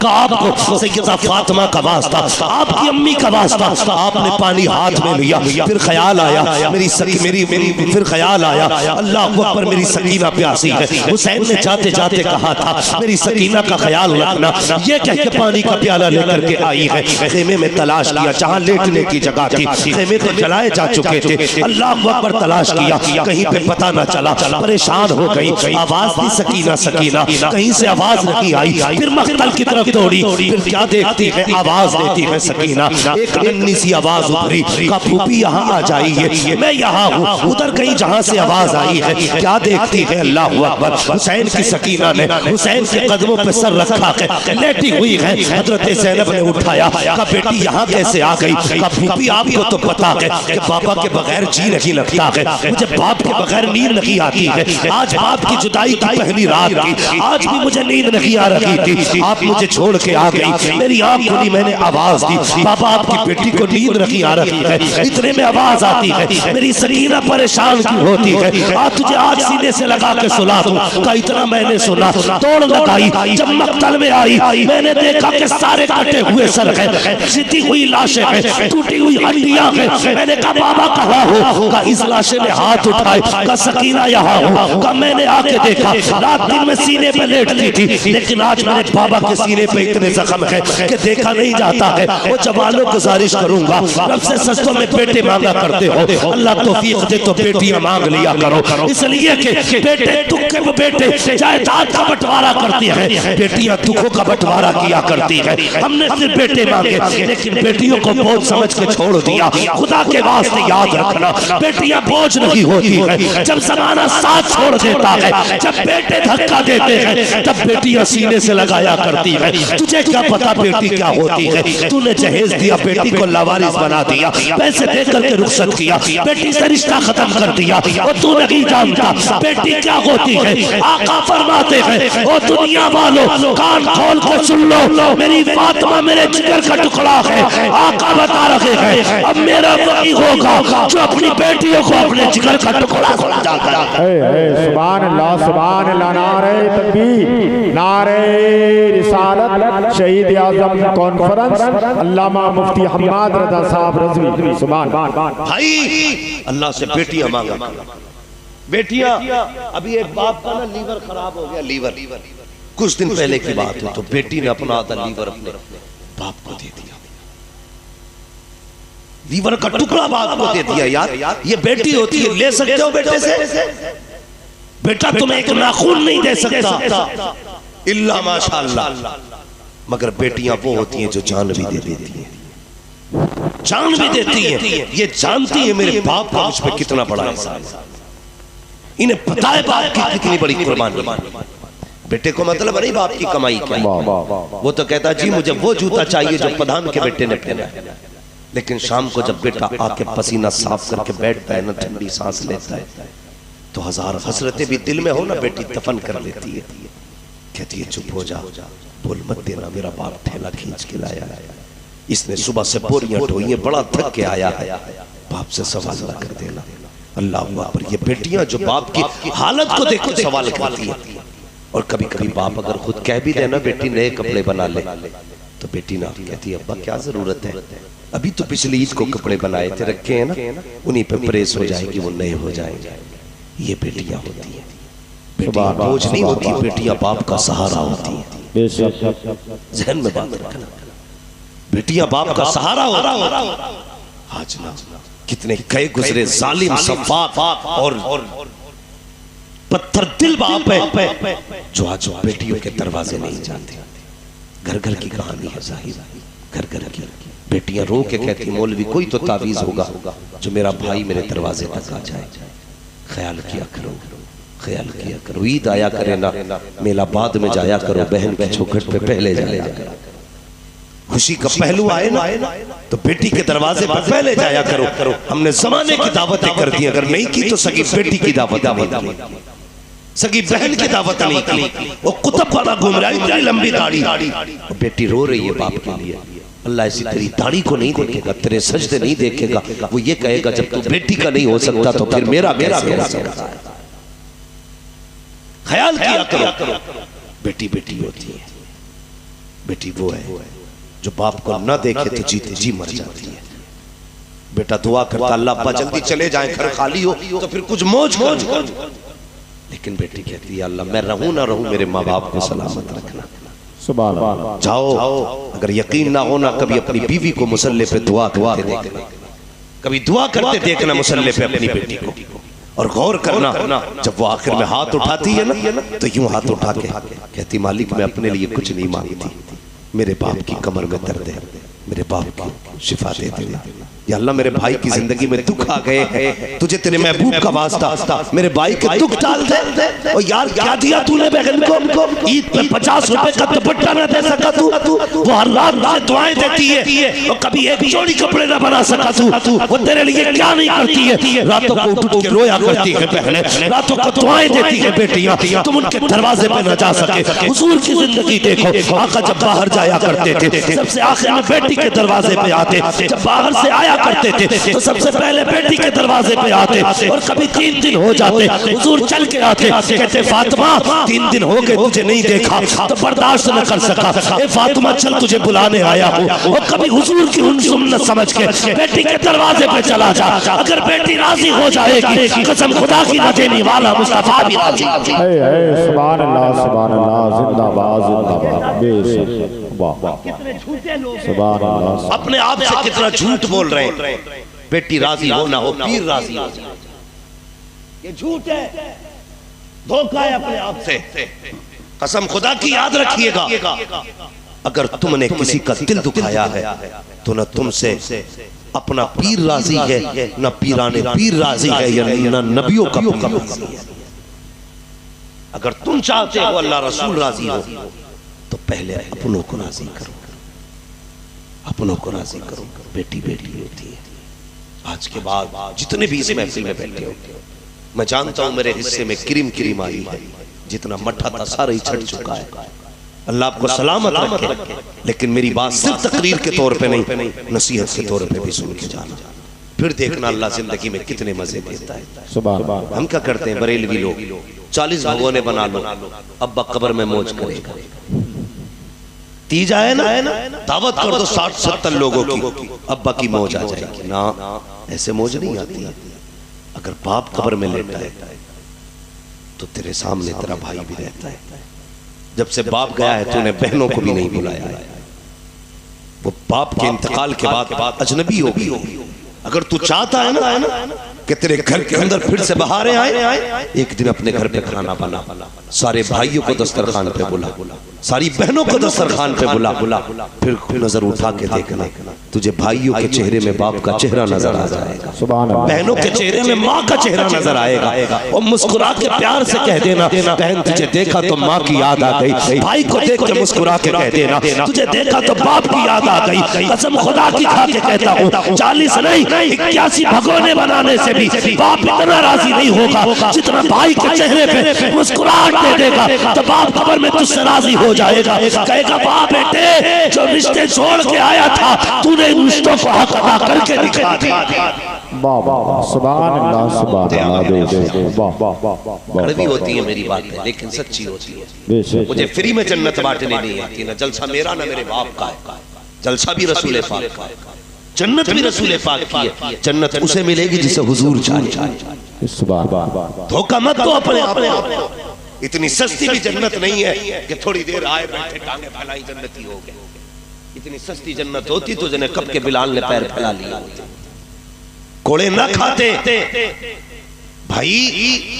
का आपको सैयदा फातिमा का वास्ता, आपकी अम्मी का वास्ता, आपने पानी हाथ में लिया, फिर ख्याल आया मेरी फिर ख्याल आया अल्लाह अकबर मेरी सकीना प्यासी है। हुसैन ने जाते जाते कहा था मेरी सकीना का ख्याल रखना। ये कह के पानी का प्याला लेकर के आई है। खेमे में तलाश किया, जहाँ लेटने की जगह थी, खेमे तो जलाए जा चुके थे। अल्लाह अकबर तलाश किया, कहीं पे पता न चला, परेशान हो गई। आवाज थी सकीना सकीना, कहीं से आवाज नहीं आई। फिर मख्तल की तरफ दौड़ी, फिर क्या देखती है, आवाज देती है सकीना। एक नन्ही सी आवाज उभरी, का फूफी यहाँ आ जाइए, मैं यहाँ हूँ। उधर कहीं जहाँ से आवाज आई है, क्या देखती है, अल्लाह अकबर, हुसैन की सकीना ने हुसैन के कदमों पे सर रखा है, लेटी हुई है। हजरत ज़ैनब ने उठाया, कहा बेटी यहाँ कैसे आ गई? कहा फूफी आपको तो पता है कि पापा के बगैर जी नहीं लगता है, मुझे बाप के बगैर नींद नहीं आती है। आज बाप की जुदाई की पहली रात थी, आज भी मुझे नींद नहीं आ रही थी, आप मुझे छोड़ के आ गई। मेरी आंख खुली, मैंने आवाज दी, पापा आपकी बेटी को नींद नहीं आ रही है। इतने में आवाज आती है, मेरी सकीना परेशान क्यों होती है, आज तुझे आज सीने से लगा के सुला दूं। का इतना मैंने सुना, तोड़ लगाई। जब मक्तल में आई, मैंने देखा कि सारे कटे हुए सर है, सीधी हुई लाशें हैं, टूटी हुई हड्डियां हैं। मैंने कहा बाबा कहाँ हो? का इस लाशे ने हाथ उठाए, का सकीना यहाँ हो। का मैंने आके देखा, रात दिन में सीने पे लेटती थी, लेकिन आज मेरे बाबा के सीने पे इतने जख्म है कि देखा नहीं जाता है। वो जवानों गुजारिश करूंगा, रब से सस्तों में बेटे मांगा करते हो, अल्लाह तौफीक दे तो बेटियां मांग लिया करो। इसलिए कि बेटे दुख के बेटे जायदाद का बंटवारा करती है, बेटियां दुखों का बंटवारा किया करती है। हमने सिर्फ बेटे मांगे, लेकिन बेटियों को बोझ समझ के छोड़ दिया। खुदा के वास्ते याद रखना, बेटियां बोझ नहीं होती है। जब जमाना साथ छोड़ देता है, जब बेटे धक्का देते हैं, तब बेटियां सीने से लगाया करती है। तुझे क्या पता बेटी क्या होती है? तूने जहेज दिया, बेटी को लावारिस बना दिया, पैसे दे करके रुखसत किया, बेटी से रिश्ता खत्म कर दिया, और तू नहीं जानता बेटी क्या होती है। आका फरमाते हैं ओ दुनिया वालों कान खोल कर सुन लो, मेरी फातिमा मेरे जिगर का टुकड़ा है। आका बता रहे हैं अब मेरा वही होगा जो अपनी बेटियों को अपने जिगर का टुकड़ा समझाता है। सुभान अल्लाह, सुभान अल्लाह, नारे तकबीर, नारे रिसालत, शहीद आज़म कॉन्फ्रेंस अल्लामा मुफ्ती हम्माद रज़ा साहब रज़वी। सुभान भाई अल्लाह से बेटियां मांगा। बेटियां, अभी एक बाप का ना लीवर खराब हो गया, लीवर कुछ दिन पहले की बात है, तो बेटी ने अपना आधा लीवर अपने बाप को दे दिया, लीवर का टुकड़ा बाप को दे दिया। यार ये बेटी होती है, ले सकते हो बेटे से? बेटा तुम्हें एक नाखून नहीं दे सकता इल्ला माशाअल्लाह, मगर बेटियां वो होती हैं जो जान भी दे देती हैं, जान भी देती हैं। ये जानती है मेरे बाप का मुझ पे कितना बड़ा एहसान है। इन्हें पता है बाप की कितनी बड़ी कुर्बानी। बेटे को मतलब नहीं बाप की कमाई क्या, वो तो कहता जी मुझे वो जूता चाहिए जो प्रधान के बेटे ने पहना है। लेकिन शाम को जब बेटा आके पसीना साफ करके बैठता है ना, ठंडी सांस लेता है, तो हजार हसरतें भी दिल में हो ना, बेटी दफन कर लेती है। कहती है चुप हो जा, बोल मत देना, मेरा बाप ठेला खींच के लाया है, इसने सुबह से बोरियां ढोई है, बड़ा थक के आया है, बाप से सवाल ना कर देना। अल्लाह पर ये बेटियां जो बाप की हालत को देख के सवाल करती है। और कभी कभी बाप अगर खुद कह भी देना बेटी नए कपड़े बना ले, तो बेटी ना कहती है अब्बा क्या जरूरत है, अभी तो पिछली ईद को कपड़े बनाए थे रखे हैं ना, उन्हीं पे प्रेस हो जाएगी, वो नए हो जाएंगे। ये बेटियां होती है, बेटियां बोझ नहीं होती, बेटियां बाप का सहारा होती है। जहन में बात रखना, बेटियां बाप का सहारा होता है। आज ना कितने कई गुजरे जालिम सफाक और पत्थर दिल बाप है जो आज बेटियों के दरवाजे नहीं जाते। घर घर की कहानी है साहिब, घर घर की बेटियां रो के कहती मौलवी कोई तो तावीज होगा जो मेरा भाई मेरे दरवाजे तक आ जाए। ख्याल किया करो, ख्याल किया करो, ईद आया करे ना, मेला बाद में जाया करो, बहन के चौखट पे पहले जाया करो। खुशी का पहलू आए ना तो बेटी के दरवाजे पर पहले जाया करो। हमने जमाने की दावतें कर दी, अगर नहीं की तो सगी बेटी की दावत की, सगी बहन की दावत नहीं की। वो कुतुब वाला घूम रहा है, इतनी लंबी दाढ़ी, बेटी रो रही है बाप के लिए। अल्लाह ऐसी तेरी दाढ़ी को नहीं देखेगा, तेरे सजदे नहीं देखेगा, वो ये कहेगा जब तू बेटी का नहीं हो सकता तो फिर मेरा कैसे हो सकता है। ख्याल किया करो, बेटी बेटी होती है, बेटी वो है जो बाप को ना देखे तो जीते जी मर जाती है। बेटा दुआ करता अल्लाह अब्बा जल्दी चले जाएं, घर खाली हो तो फिर कुछ मौज मौज। लेकिन बेटी कहती है अल्लाह मैं रहूं ना रहूं, मेरे माँ बाप को सलामत रखना। सुभान अल्लाह। जाओ, अगर यकीन ना होना कभी अपनी बीवी को मुसल्ले पे दुआ करते देखना, कभी दुआ करते देखना मुसल्ले पे अपनी बेटी को, और गौर करना जब वो आखिर में हाथ उठाती है ना तो यूं हाथ उठा के कहती मालिक मैं अपने लिए कुछ नहीं मांगती, मेरे बाप की कमर में दर्द है, मेरे बाप की शिफा दे देना। या अल्लाह मेरे भाई की जिंदगी में दुख आ गए हैं, तुझे तेरे महबूब का वास्ता मेरे भाई के दुख डाल दे। और यार क्या दिया तूने बहन को, ईद पे 50 रुपए का दुपट्टा ना दे सका तू, वो हर रात दुआएं देती है और कभी एक जोड़ी कपड़े ना बना सका तू, वो तेरे लिए क्या नहीं करती है। रातों को उठ के रोया करती है बहनें, रातों को दुआएं देती है बेटियां, तुम उनके दरवाजे पे न जा सके। हुजूर की जिंदगी देखो, आका जब बाहर जाया करते थे सबसे आखिर में बेटी के दरवाजे पे आते, जब बाहर से आया करते थे तो सबसे पहले बेटी के दरवाजे पे आते, और कभी 3 दिन हो जाते हुजूर चल के आते, कहते फातिमा 3 दिन हो गए तुझे नहीं देखा तो बर्दाश्त न कर सका, ए फातिमा चल तुझे बुलाने आया हूँ। और कभी हुजूर की उन सुन्नत समझ के बेटी के दरवाजे पे चला जा, अगर बेटी राजी हो जाएगी कसम खुदा की न देने वाला मुस्तफा भी राजी। सुभान अल्लाह, सुभान अल्लाह, जिंदाबाद जिंदाबाद। बेशक कितने झूठे लोग सुभान अल्लाह। अपने आप से कितना झूठ बोल रहे हैं। बेटी राजी हो ना हो, पीर राजी हो जाए, ये झूठ है, धोखा है अपने आप से। कसम खुदा की याद रखिएगा, अगर तुमने किसी का दिल दुखाया है तो न तुमसे अपना पीर राजी है, न पीराने पीर राजी है, या न नबियों का पीर राजी है। अगर तुम चाहते हो अल्लाह रसूल राजी हो तो पहले अपनों को राजी करो, अपनों को राजी करो। बेटी बेटी होती है। आज के बाद जितने भी इस महफिल में बैठे हो, मैं जानता हूं मेरे हिस्से में क्रीम क्रीम आई है, जितना मठा था सारा ही छट चुका है। अल्लाह आपको सलामत रखे। लेकिन मेरी बात सिर्फ तकरीर के तौर पे नहीं, नसीहत के तौर पे भी सुन के जाना, फिर देखना अल्लाह जिंदगी में कितने मजे देता है। हम क्या करते हैं बरेलवी लोग, 40 भगोने बना लो, अब्बा कब्र में मौज करेगा। तीज आए ना, दावत कर दो 60-70 लोगों की, अब्बा की मौज आ जाएगी ना। ऐसे मौज नहीं आती। अगर बाप कब्र में लेटा है तो तेरे सामने तेरा भाई भी रहता है। जब से बाप गया है तूने बहनों को भी नहीं बुलाया है। वो बाप के इंतकाल के बाद अजनबी होगी। अगर तू चाहता है ना कि तेरे घर के अंदर फिर से बहारें आए। एक दिन अपने घर पे खाना बना, सारे भाइयों को दस्तरखान पे बुला, सारी बहनों को दस्तरखान पे बुला, फिर नजर उठा के देखना, तुझे भाइयों के चेहरे में बाप का चेहरा नजर आ जाएगा, बहनों के चेहरे में माँ का चेहरा नजर आएगा। और मुस्कुरा के प्यार से कह देना, बहन तुझे देखा तो माँ की याद आ गई। भाई को देख के मुस्कुरा के कह देना, तुझे देखा तो बाप की याद आ गई। कसम खुदा की खा के कहता हूँ, 40 नहीं 81 भगोने बनाने से भी बाप इतना राजी नहीं होगा जितना भाई के चेहरे पे मुस्कुराहट दे देगा तो बाप खबर में तुझसे राजी हो जाएगा। कहेगा बाप बेटे जो रिश्ते छोड़ के आया था तूने इन रिश्तों को हक अदा करके दिखा दिया। कड़वी होती है मेरी बातें लेकिन सच्ची होती है। मुझे फ्री में जन्नत बांटने नहीं आती, ना जलसा मेरा ना मेरे बाप का है, जलसा भी रसूल पाक का है, जन्नत भी रसूल पाक की है। जन्नत उसे मिलेगी जिसे हुजूर चाहे। धोखा मत दो अपने आप। इतनी सस्ती भी जन्नत नहीं है कि थोड़ी देर आए बैठे टांगे फैलाई जन्नती हो गए। इतनी सस्ती जन्नत होती तो जने कब के बिलाल ने पैर फैला लिया, कोड़े ना खाते। भाई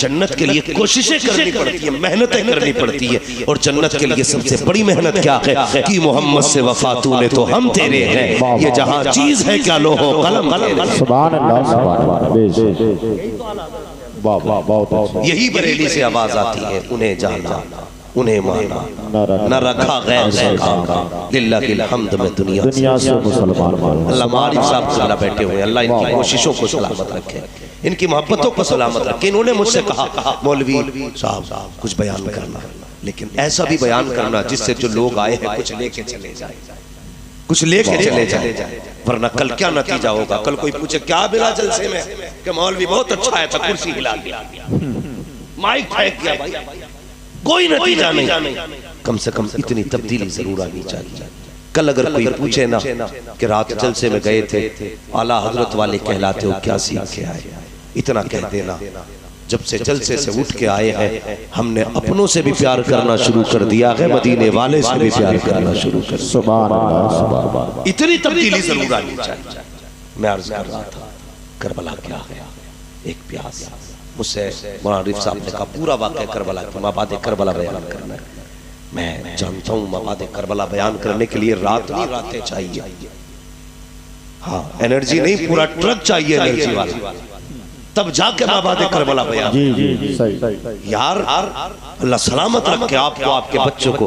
जन्नत के लिए कोशिशें करनी पड़ती है, मेहनतें करनी पड़ती है। और जन्नत के लिए सबसे बड़ी मेहनत क्या है कि मोहम्मद से वफा तूने तो हम तेरे हैं, ये जहां चीज है क्या लोहो कलम। सुभान अल्लाह सुभान अल्लाह। यही बरेली से आवाज आती है, उन्हें जाना उन्हें माना न रखा गैर से खाका लिल्लाहिल हम्द में दुनिया से मुसलमान। अल्लाह मारिफ साहब अल्लाह बैठे हुए, अल्लाह इनकी कोशिशों को सलामत रखे, इनकी मोहब्बतों को सलामत रखे। इन्होंने मुझसे कहा मौलवी साहब कुछ बयान करना, लेकिन ऐसा भी बयान करना जिससे जो लोग आए हैं कुछ लेके चले जाए, कुछ लेके चले जाए, वरना कल क्या नतीजा होगा। कल कोई पूछे क्या मिला जलसे में, कि मौलवी बहुत अच्छा है, कुर्सी हिला दिया, माइक फेंक दिया, भाई कोई नतीजा नहीं। कम से कम इतनी तब्दीली जरूर आनी चाहिए। कल अगर कोई पूछे ना कि रात जलसे में गए थे, आला हजरत वाले कहलाते हो, क्या सीख के आए, इतना कह देना। जब से जलसे से उठ के आए हैं हमने अपनों से भी प्यार करना शुरू कर दिया है, मदीने वाले से भी प्यार करना शुरू कर। सुभान अल्लाह, इतनी तब्दीली जरूर आनी चाहिए। मैं अर्ज कर रहा था करबला क्या है, एक प्यास। मुझसे मौलाना रिफ साहब ने कहा पूरा वाक़या करबला की माबाद करबला बयान करना है। मैं जानता हूँ माबाद करबला बयान करने के लिए रातें चाहिए, हाँ एनर्जी नहीं, पूरा ट्रक चाहिए एनर्जी वाला, तब जाके माबाद करबला बयान। यार अल्लाह सलामत रखे आपको, आपके बच्चों को,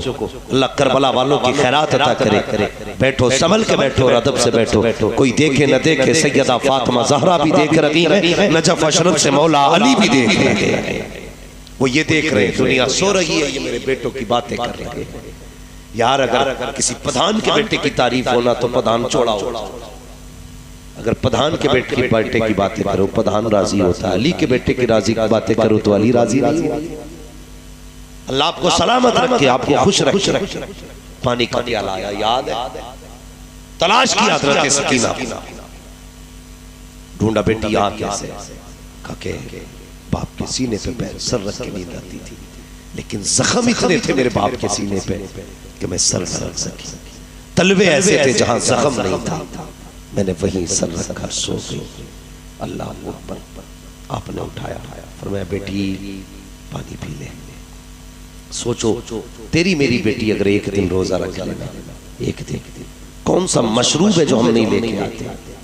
अल्लाह करबला वालों की खैरात अता करे। बैठो संभल के बैठो और अदब से बैठो, कोई देखे न देखे, सैयदा फातिमा ज़हरा भी देख रही है, नजफ अशरफ से मौला अली भी देख रहे हैं। वो ये देख रहे हैं दुनिया सो रही है, ये मेरे बेटों की बातें कर रहे हैं। यार अगर किसी प्रधान के बेटे की तारीफ होना तो प्रधान चौड़ा हो, अगर प्रधान के बेटे की बातें करो प्रधान राजी होता है, अली के बेटे की राजी की बातें करो तो अली राजी नहीं। अल्लाह आपको सलामत रखे, आपको खुश रखे। पानी का प्याला आया, याद है, तलाश की हजरत सकीना, ढूंढा बेटी यहाँ कैसे, काके बाप के सीने पे पैर सर रख के नींद आती थी, लेकिन जख्म इतने थे मेरे बाप के सीने पे कि मैं सर न रख सकी। तलवे ऐसे थे जहां जख्म नहीं था, मैंने वहीं सर रखकर सो गई। अल्लाह अकबर, आपने उठाया, फरमाया बेटी पानी पी ले। सोचो तेरी मेरी बेटी अगर एक दिन रोजा रख लेना, एक दिन, कौन सा मशरूब है जो हम नहीं लेके आते।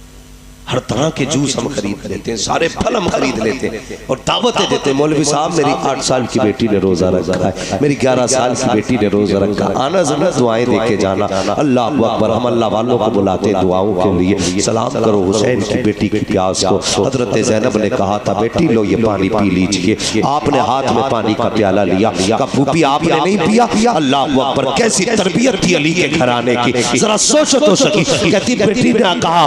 हर तरह के जूस हम खरीद लेते हैं, सारे फल हम खरीद लेते हैं और दावतें देते हैं। मौलवी साहब मेरी 8 साल की बेटी ने रोजा रखा है, मेरी 11 साल की बेटी ने रोजा रखा, आना ज़रा दुआएं दे के जाना। अल्लाह अकबर, हम अल्लाह वालों को बुलाते हैं दुआओं के लिए। सलाम करो हुसैन की बेटी की प्यास को। हजरत ज़ैनब ने कहा था बेटी लो ये पानी पी लीजिए, आपने हाथ में पानी का प्याला लिया, कहा फूफी आपने नहीं पिया। अल्लाह अकबर, कैसी तरबियत थी अली के घराने की, जरा सोचो तो सकी। कहती बेटी ने कहा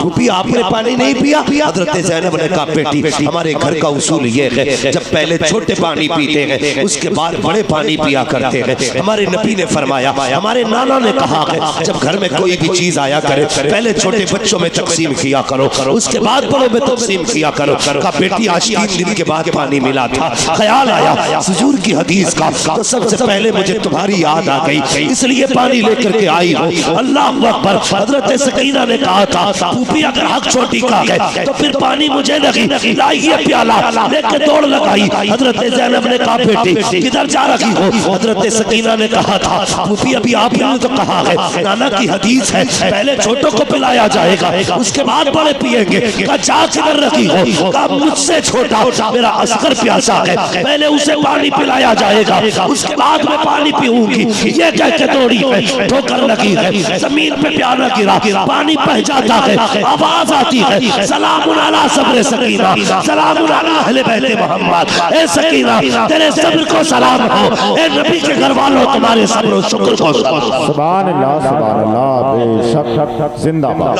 फूफी आपने पानी नहीं पिया। हजरत ज़ैनब ने कहा बेटी हमारे घर का उसूल ये है, जब पहले छोटे पानी पीते हैं उसके बाद बड़े पानी पिया करते हैं। हमारे नबी ने फरमाया, हमारे नाना ने कहा है जब घर में कोई भी चीज आया करे पहले छोटे बच्चों में तकसीम किया करो, उसके बाद बड़ों में तकसीम किया करो। कहा बेटी आज 3 दिन के बाद पानी मिला था, ख्याल आया हुजूर की हदीस का, तो सबसे पहले मुझे तुम्हारी याद आ गई, इसलिए पानी लेकर के आई हूँ। अल्लाह अकबर। हजरत सकीना ने कहा था फूफी अगर हक हक छोटी का है तो फिर पानी मुझे लगी, लाइए प्याला लेके दौड़ लगाई। हजरत ज़ैनब ने कहा बेटी किधर जा रही हो? हजरत सकीना ने कहा था फूफी अभी आपने तो कहा है, नाना की हदीस है पहले छोटों को पिलाया जाएगा उसके बाद बड़े पिएंगे। कहा जा किधर रखी हो? कहा मुझसे छोटा मेरा असगर प्यासा है, पहले उसे पानी पिलाया जाएगा उसके बाद मैं पानी पीऊंगी। ये कह के दौड़ी है, ठोकर लगी है, जमीन पे प्याला गिरा, पानी बह जाता है, आवाज आती है सलामुन अला सब्र सकीना, सलामुन अला अहले बैत मोहम्मद। ए सकीना तेरे सब्र को सलाम हो, ए नबी के घर वालों तुम्हारे सब्र और शुक्र को सलाम। सुभान अल्लाह बेशक जिंदाबाद।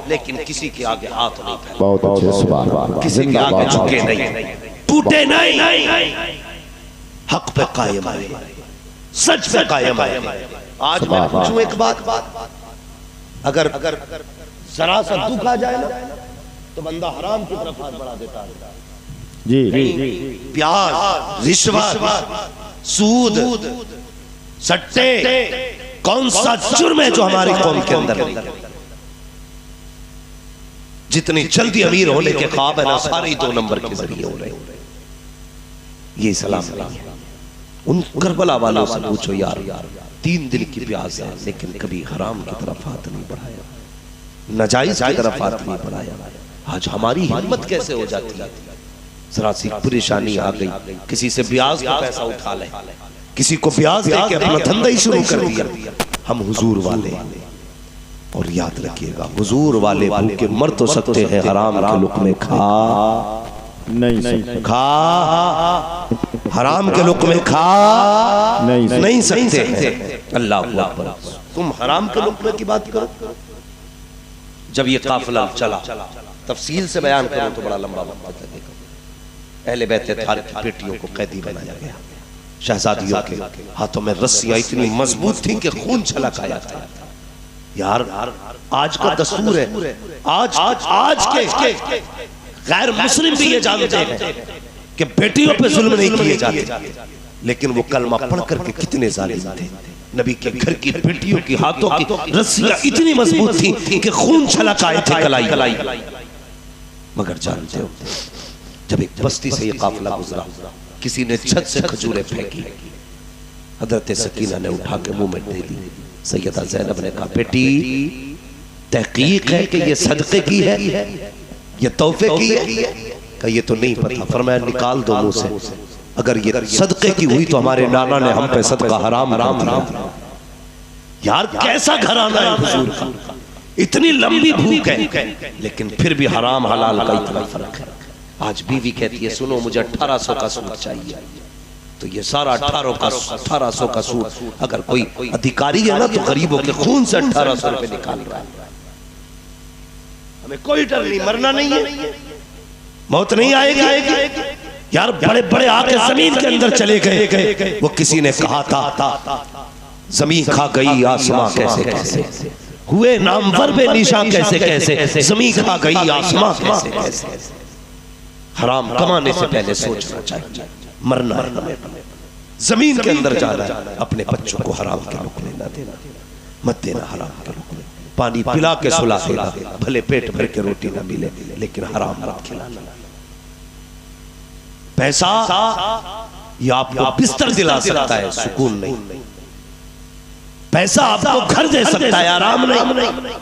लेकिन किसी के आगे हाथ नहीं फैला, बहुत अच्छे सुभान अल्लाह, किसी के आगे झुके नहीं, टूटे नहीं, हक पे कायम है, सच पे कायम है। आज मैं पूछूं एक बात, अगर जरा सा दुख आ जाए ना तो बंदा हराम की तरफ हाथ बढ़ा देता है। जी प्याज, रिश्वत, सूद, सट्टे, कौन सा जुर्म है जो हमारी कौम के अंदर नहीं? जितनी जल्दी अमीर होने के ख्वाब है ना सारे ही 2 नंबर के जरिए हो रहे हैं। ये सलाम नहीं है। उन करबला वालों से पूछो यार 3 दिन की प्यास है लेकिन कभी हराम की तरफ हाथ नहीं बढ़ाया, नाजायज की तरफ हाथ नहीं बढ़ाया। आज हमारी हिम्मत कैसे हो जाती है? जरा सी परेशानी आ गई, किसी से ब्याज का पैसा उठा ले, किसी को ब्याज दे के अपना धंधा ही शुरू कर दिया। हम हुजूर वाले, और याद रखिएगा हुजूर वाले भूखे मर तो सकते हैं, हराम के लुक़्मे खा हराम के लुक़्मे खा नहीं सकते हैं। अल्लाह अकबर। तुम हराम के लुक़्मे की बात करो। जब ये काफिला चला, तफसील से बयान करो तो बड़ा लंबा वक्त लगेगा। अहले बैत तार की बेटियों को कैदी बनाया गया, शहजादियों के हाथों में रस्सियां इतनी मजबूत थी कि खून छलक आया था। यार आज का दस्तूर है, आज के गैर मुस्लिम भी ये जानते हैं कि बेटियों पे जुल्म नहीं किए जाते, लेकिन वो कलमा पढ़ करके कितने जालिम थे। नबी के घर की बेटियों की हाथों की रस्सियां इतनी मजबूत थी कि खून छलक आए थे कलाई। मगर जानते हो जब एक बस्ती से ये काफिला गुजरा, किसी ने छत से खजूरें फेंकी, हजरत सकीना ने उठा के मुंह में दे दी। सैयदा ज़ैनब ने कहा बेटी तहकीक है कि ये सदके की है, ये तोहफे की है? कहा ये तो नहीं पता। फरमाया निकाल दो मुंह से, अगर ये सदके की हुई तो हमारे नाना ने हम पे सदका हराम राम। यार कैसा घराना है हुजूर का, इतनी लंबी भूख है लेकिन फिर भी हराम हलाल का इतना फर्क है। आज बीवी कहती है सुनो मुझे 1800 का सूट चाहिए, तो ये सारा 1800 का सूट अगर कोई अधिकारी है ना तो गरीबों के खून से 1800 रुपए निकाल रहा है। हमें कोई डर नहीं, मरना नहीं है, मौत नहीं आएगी। यार बड़े बड़े आके जमीन के अंदर चले गए। वो किसी ने कहा था जमीन खा गई आसमां कैसे कैसे, हुए नामवर बेनिशान कैसे कैसे, जमीन खा गई आसमां कैसे कैसे। हराम कमाने से पहले सोचना चाहिए, मरना है, जमीन के अंदर जाना है। अपने बच्चों को हराम के लुक़्मे न देना, मत देना हराम के लुक़्मे। पानी पिला के सुला देना, भले पेट भर के रोटी ना मिले लेकिन हराम मत खिलाना। पैसा ये आपको बिस्तर दिला सकता है, सुकून नहीं। पैसा आपको घर दे सकता है, आराम नहीं।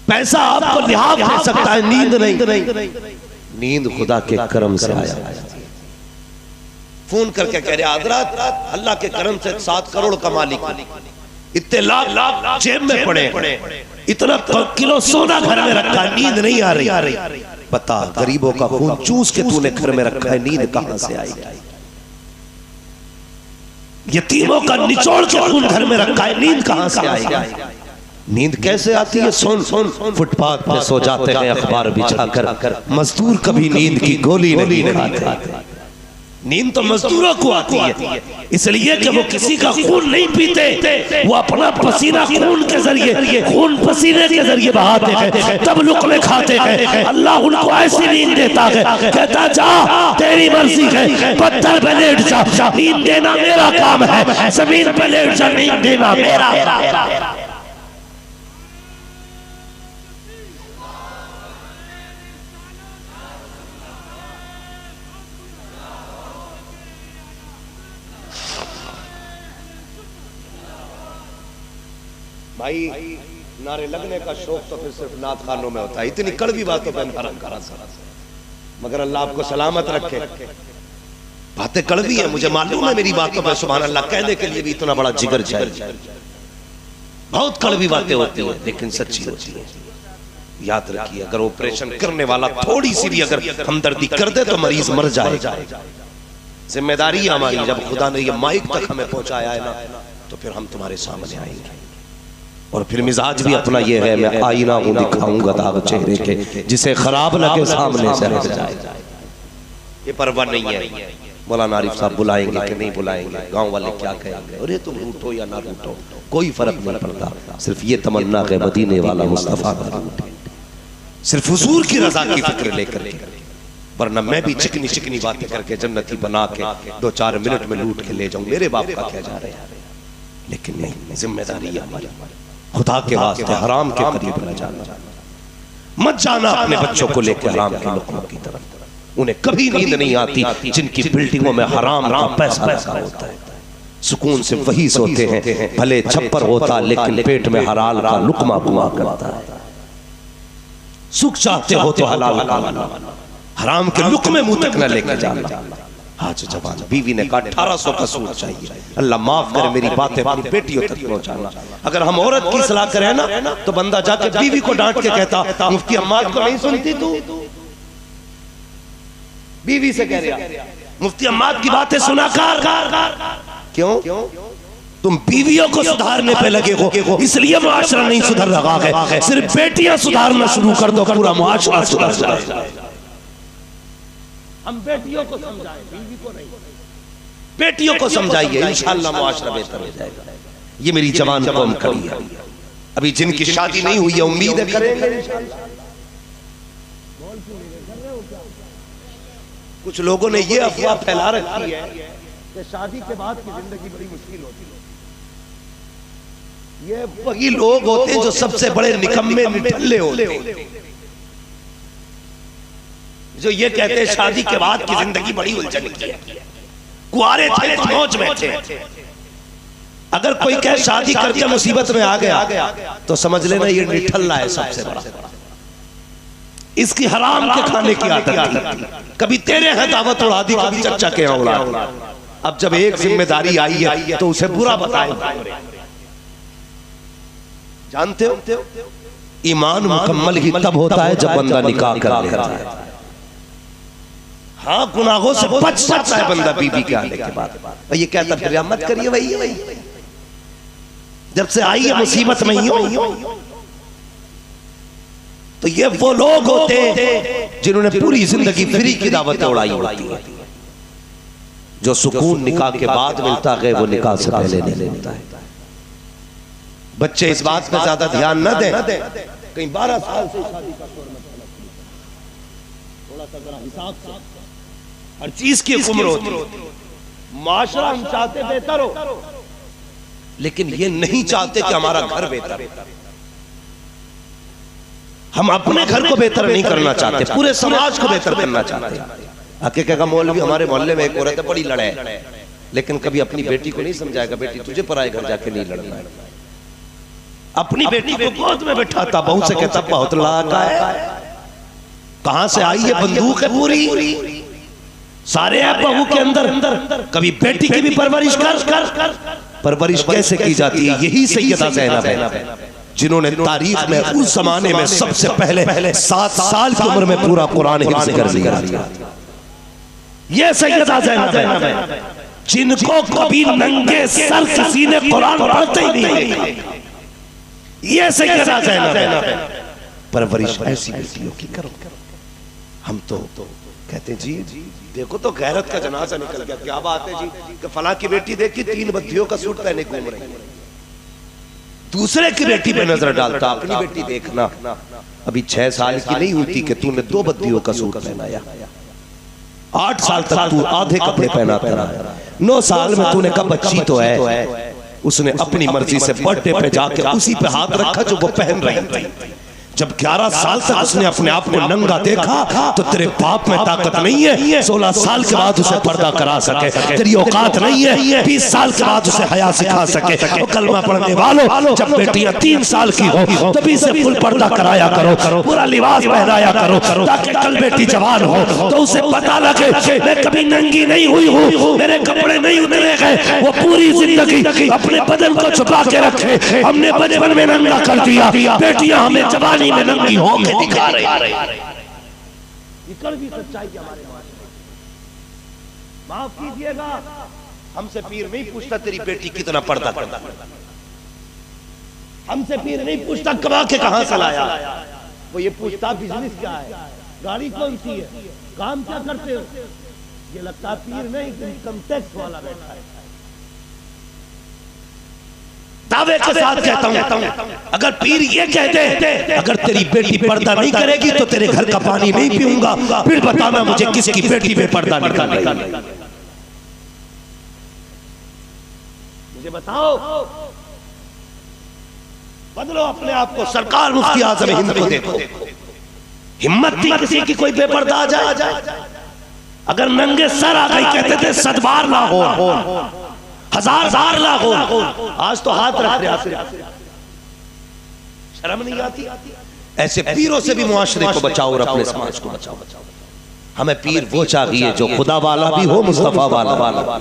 पैसा आपको लिहाज दे सकता है, नींद नहीं। नींद खुदा के करम से आया। फोन करके कह रहे हजरत अल्लाह के करम से 7 करोड़ का मालिक, इतने लाख जेब में पड़े, इतना किलो सोना घर में रखा, नींद नहीं आ रही। बता गरीबों का खून चूस के तूने घर में रखा है, नींद कहां से आएगी? यतीमों का निचोड़ के खून घर में रखा है, नींद कहां से आएगी? नींद कैसे आती है? सोन फुटपाथ पे सो जाते हैं अखबार बिछाकर, मजदूर कभी नींद की गोली नहीं खाते। नींद तो मजदूरों को आती है, इसलिए कि वो किसी का खून नहीं पीते, वो अपना पसीना खून के जरिए, खून पसीने के जरिए बहाते हैं, तब लुक़्मे खाते हैं। अल्लाह उनको ऐसी नींद देता है, कहता जा तेरी मर्जी है, पत्थर पे लेट जा, नींद देना मेरा काम है, जमीन पे लेट जा, नींद देना मेरा। भाई नारे लगने का शौक तो फिर सिर्फ नात खानों में होता है। इतनी कड़वी बातों पर हरम करा मगर अल्लाह आपको सलामत रखे। बातें कड़वी है, मुझे मालूम है मेरी बातों पर सुभान अल्लाह कहने के लिए भी इतना बड़ा जिगर चाहिए। बहुत कड़वी बातें होती हैं लेकिन सच्ची होती है। याद रखिए, अगर ऑपरेशन करने वाला थोड़ी सी भी अगर हमदर्दी कर दे तो मरीज मर जाए। जिम्मेदारी है हमारी, जब खुदा ने ये माइक तक हमें पहुंचाया है ना तो फिर हम तुम्हारे सामने आएंगे। और फिर मिजाज भी अपना ये है, मैं आईना हूं दिखाऊंगा दाग चेहरे के, जिसे खराब लगे सामने से हट जाए। ये परवाह नहीं है मौलाना आरिफ साहब बुलाएंगे कि नहीं बुलाएंगे, गांव वाले क्या कहेंगे, अरे तुम रूठो या ना रूठो कोई फर्क नहीं पड़ता। सिर्फ ये तमन्ना है मदीने वाला मुस्तफा का रूठ, सिर्फ हुजूर की रजा की फिक्र लेकर के, वरना मैं भी चिकनी चिकनी बातें करके जन्नती बना के 2-4 मिनट में लूट के ले जाऊं, मेरे बाप का क्या जा रहे हैं। लेकिन नहीं, जिम्मेदारी है हमारी। खुदा के वास्ते हराम के करीब न जाना, मत जाना अपने बच्चों को लेकर हराम के लोगों की तरफ। उन्हें कभी नींद नहीं आती जिनकी बिल्डिंगों में हराम का पैसा लगा होता है। सुकून से वही सोते हैं, भले छप्पर होता लेकिन पेट में हलाल का लुकमा कुआ करता है। सुख चाहते हो तो हलाल का, हराम के लुकमे मुंह तक न लेके जाना। आज जवान बीवी ने कहा 1800 का सूट चाहिए, अल्लाह माफ करे मेरी बातें अपनी बेटियों तक पहुंचाना। अगर हम औरत की सलाह करें ना तो बंदा जाके बीवी को डांट के कहता मुफ्ती अम्माद को नहीं सुनती तू, बीवी से कह रहा मुफ्ती अम्माद की बातें सुना कर। क्यों? तुम बीवियों को सुधारने पे लगे हो, इसलिए मुआशरा नहीं सुधर रहा है। सिर्फ बेटियां सुधारना शुरू कर दो, पूरा मुआशरा सुधर जाए। हम बेटियों को समझाएं, बीवी को नहीं। बेटियों को समझाइए, इंशाअल्लाह मुआशरा बेहतर हो जाएगा। ये मेरी जवान कौम खड़ी है, अभी जिनकी शादी नहीं हुई है उम्मीद है करेंगे इंशाअल्लाह। कुछ लोगों ने ये अफवाह फैला रखी है कि शादी के बाद की जिंदगी बड़ी मुश्किल होती है। ये वही लोग होते हैं जो सबसे बड़े निकम्मे निठल्ले होते हैं, जो ये कहते हैं शादी के बाद की जिंदगी बड़ी उलझन की है। कुआरे थे तो मौज में थे। अगर कोई कहे शादी करके मुसीबत में आ गया तो समझ लेना ये निठल्ला है सबसे बड़ा। इसकी हराम के खाने की आदत थी, कभी तेरे हैं दावत उड़ा दी, कभी चचा के यहाँ उड़ा दी। अब जब एक जिम्मेदारी आई है तो उसे बुरा बताए। जानते हो ईमान मुकम्मल ही तब होता है जब बंदा निकाह कर लेता है। हाँ, गुनाहों से बच सकता है बंदा बीवी के आने के बाद। ये कहता फिर मत करिए वही, जब से आई है मुसीबत में ही हो। तो ये वो लोग होते हैं जिन्होंने पूरी जिंदगी फ्री की दावत उड़ाई होती है। जो सुकून निकाह के बाद मिलता है वो निकाह से पहले नहीं मिलता है। बच्चे इस बात पर ज्यादा ध्यान न दें, कहीं 12 साल से शादी का थोड़ा सा जरा हिसाब से, हर चीज की उम्र होती है। माशरा हम चाहते बेहतर हो, लेकिन ये नहीं चाहते कि हमारा घर बेहतर हो। हम अपने घर को बेहतर नहीं करना चाहते, पूरे समाज को बेहतर करना चाहते हैं। हकीकत का मौलवी हमारे मोहल्ले में एक औरत है, बड़ी लड़े, लेकिन कभी अपनी बेटी को नहीं समझाएगा बेटी तुझे पराए घर जाके नहीं लड़ना है। अपनी बेटी को गोद में बैठाता, बहू से कहता बहुत लाका है, कहां से आई है बंदूक है पूरी, सारे है बहू के अंदर। कभी बेटी की भी परवरिश कर। परवरिश कैसे की जाती है? यही सैयदा ज़ैनब है जिन्होंने तारीख में उस जमाने में सबसे पहले 7 साल की उम्र में पूरा कुरान हिफ्ज़ कर लिया। ये सैयदा ज़ैनब है जिनको कभी नंगे सर किसी ने कुरान पढ़ते ही नहीं। ये सैयदा ज़ैनब है। परवरिश ऐसी बेटियों की करो। हम तो कहते जी देखो तो गैरत का जनाजा निकल गया, क्या बात है जी कि फला की बेटी देखी 3 बद्दियों का सूट पहने घूम रही है। दूसरे की बेटी पे नजर डालता, अपनी बेटी देखना। अभी 6 साल की नहीं हुई थी कि तूने 2 बद्दियों का सूट पहनाया। 8 साल तक तू आधे कपड़े पहनाता रहा। 9 साल में तूने कहा बच्ची तो है, उसने अपनी मर्जी से बर्थडे पे जाके उसी पे हाथ रखा जो वो पहन रही थी। जब 11 साल तक उसने अपने आप को नंगा देखा तो तेरे बाप में ताकत नहीं है 16 साल के बाद उसे पर्दा करा सके, तेरी औकात नहीं है 20 साल के बाद उसे हया सिखा सके। वो कलमा पढ़ने वालों, जब बेटियां 3 साल की हो तभी से फुल पर्दा कराया करो, पूरा लिबास पहनाया करो, ताकि कल बेटी जवान हो तो उसे पता लगे मैं कभी नंगी नहीं हुई हूँ, मेरे कपड़े नहीं उतरे गए। वो पूरी जिंदगी अपने बदन को छुपा के रखे, हमने बचपन में नंगा कर दिया, बेटियां हमें जवानी में नंगी होके दिखा रही। भी सच्चाई हमारे माफ कीजिएगा, हमसे पीर नहीं पूछता तेरी बेटी कितना पर्दा करता, हमसे पीर नहीं पूछता कमा के कहां से लाया, वो ये पूछता बिजनेस क्या है, गाड़ी कौन सी है, काम क्या करते हो। ये लगता पीर नहीं, इनकम टैक्स वाला बैठा है। दावे के साथ कहता हूं, अगर पीर ये कहते अगर तेरी बेटी पर्दा नहीं करेगी तो तेरे घर का पानी नहीं पीऊंगा, फिर बताना मुझे किसकी बेटी पे पर्दा निकाल रही है, मुझे बताओ। बदलो अपने आप को, सरकार मुफ्ती आज़म हिंद को देखो, हिम्मत थी किसी की कोई बेपर्दा आ जाए, अगर नंगे सर आ गई कहते थे सदबार ना हो, हजार ना हो, आज तो हाथ रख रहे, शर्म नहीं आती। ऐसे पीरों से भी मुआशरे को बचाओ और अपने समाज को बचाओ। हमें पीर वो चाहिए जो खुदा वाला भी हो, मुस्तफा वाला।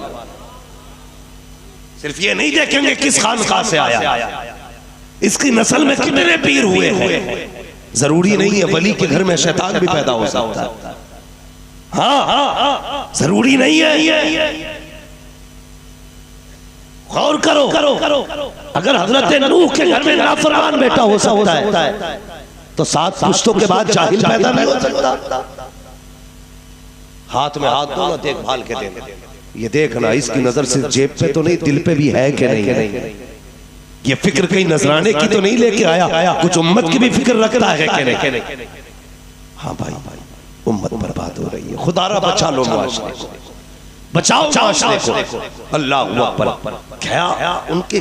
सिर्फ ये नहीं देखेंगे किस खानका से आया, इसकी नस्ल में कितने पीर हुए हैं। जरूरी नहीं है वली के घर में शैतान भी पैदा हो सकता है, हाँ जरूरी नहीं है। गौर करो, अगर हजरत नूह के घर में नाफरमान बेटा हो सकता है तो 7 पुश्तों के बाद जाहिल पैदा नहीं हो सकता। हाथ में हाथ दो ना, देखभाल के दे, ये देखना इसकी नजर सिर्फ जेब पे तो नहीं, दिल पे भी है कि नहीं। ये फिक्र कहीं नजराने की तो नहीं लेके आया, कुछ उम्मत की भी फिक्र रखता है कि नहीं। हाँ भाई, उम्मत बर्बाद हो रही है, खुदारा बचा लो मुआशरे को, बचाओ मुआशरे को। अल्लाह अकबर। क्या उनके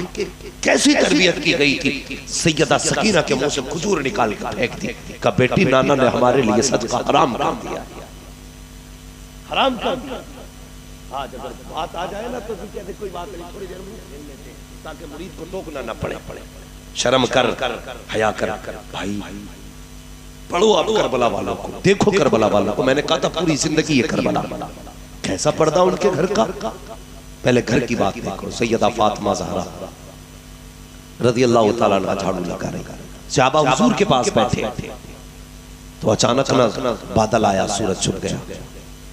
कैसी तरबियत की गई थी। सैयदा सकीना के मुंह से खजूर निकाल कर फेंक दी, का बेटी नाना ने हमारे लिए सदका हराम कर दिया, हराम कर दिया। आज अगर बात आ जाए ना तो कहते कोई बात नहीं, थोड़ी देर में, ताकि मुरीद को टोकना ना पड़े। शर्म कर, हया कर भाई। पढ़ो आप करबला वालों को, देखो करबला वालों को। मैंने कहा था पूरी जिंदगी ये करबला, कैसा पर्दा उनके घर का। पहले घर की बात देखो, सैयदा फातिमा ज़हरा रज़ी अल्लाह ताला अन्हा झाड़ू लगा रही, सहाबा हुजूर के पास बैठे तो अचानक ना बादल आया, सूरज छुप गया।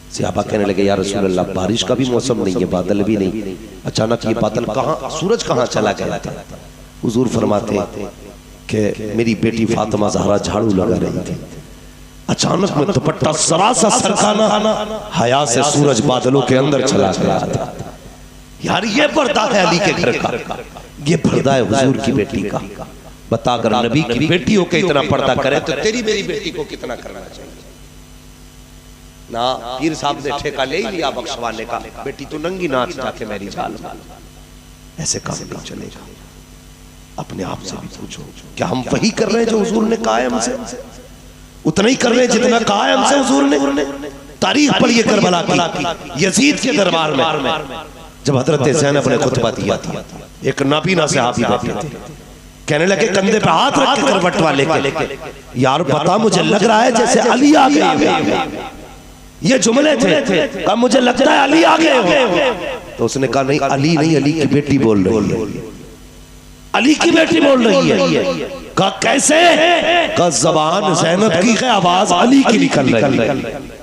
सहाबा कहने लगे या रसूल अल्लाह, बारिश का भी मौसम नहीं है, बादल भी नहीं, अचानक ये बादल कहाँ, सूरज कहाँ चला गया था। हुजूर फरमाते कि मेरी बेटी फातिमा ज़हरा झाड़ू लगा रही थी, अचानक में दुपट्टा सरासा सरकाना, हया से सूरज बादलों के अंदर चला गया था। यार ये पर्दा है अली के घर का, ये पर्दा है हुजूर की बेटी का। बता, अगर नबी की बेटी हो के इतना पर्दा करे तो तेरी मेरी बेटी को कितना करना चाहिए ना। पीर साहब ने ठेका ले ही लिया बख्शवाने का, बेटी तो नंगी नाच जाके मेरी जाल में, ऐसे काम नहीं चलेगा। अपने आप से भी पूछो, क्या हम वही कर रहे हैं जो हुजूर ने कहा है हमसे? उतना ही कर रहे हैं जितना कहा है हमसे हुजूर ने। तारीख पढ़िए करबला की, यजीद के दरबार में जब हजरत ज़ैनब ने खुतबा दिया था, एक नाबीना सहाबी बैठे थे, कहने लगे कंधे पे हाथ रख के करवट वाले के, यार बता मुझे लग रहा है जैसे अली आ गए। ये जुमले थे, अब मुझे लगता है अली आ गए हो। तो उसने कहा नहीं, अली नहीं, अली की बेटी बोल रही है, अली की बेटी बोल रही है। कहा कैसे? कहा ज़बान ज़ैनब की है, आवाज अली की निकल रही है।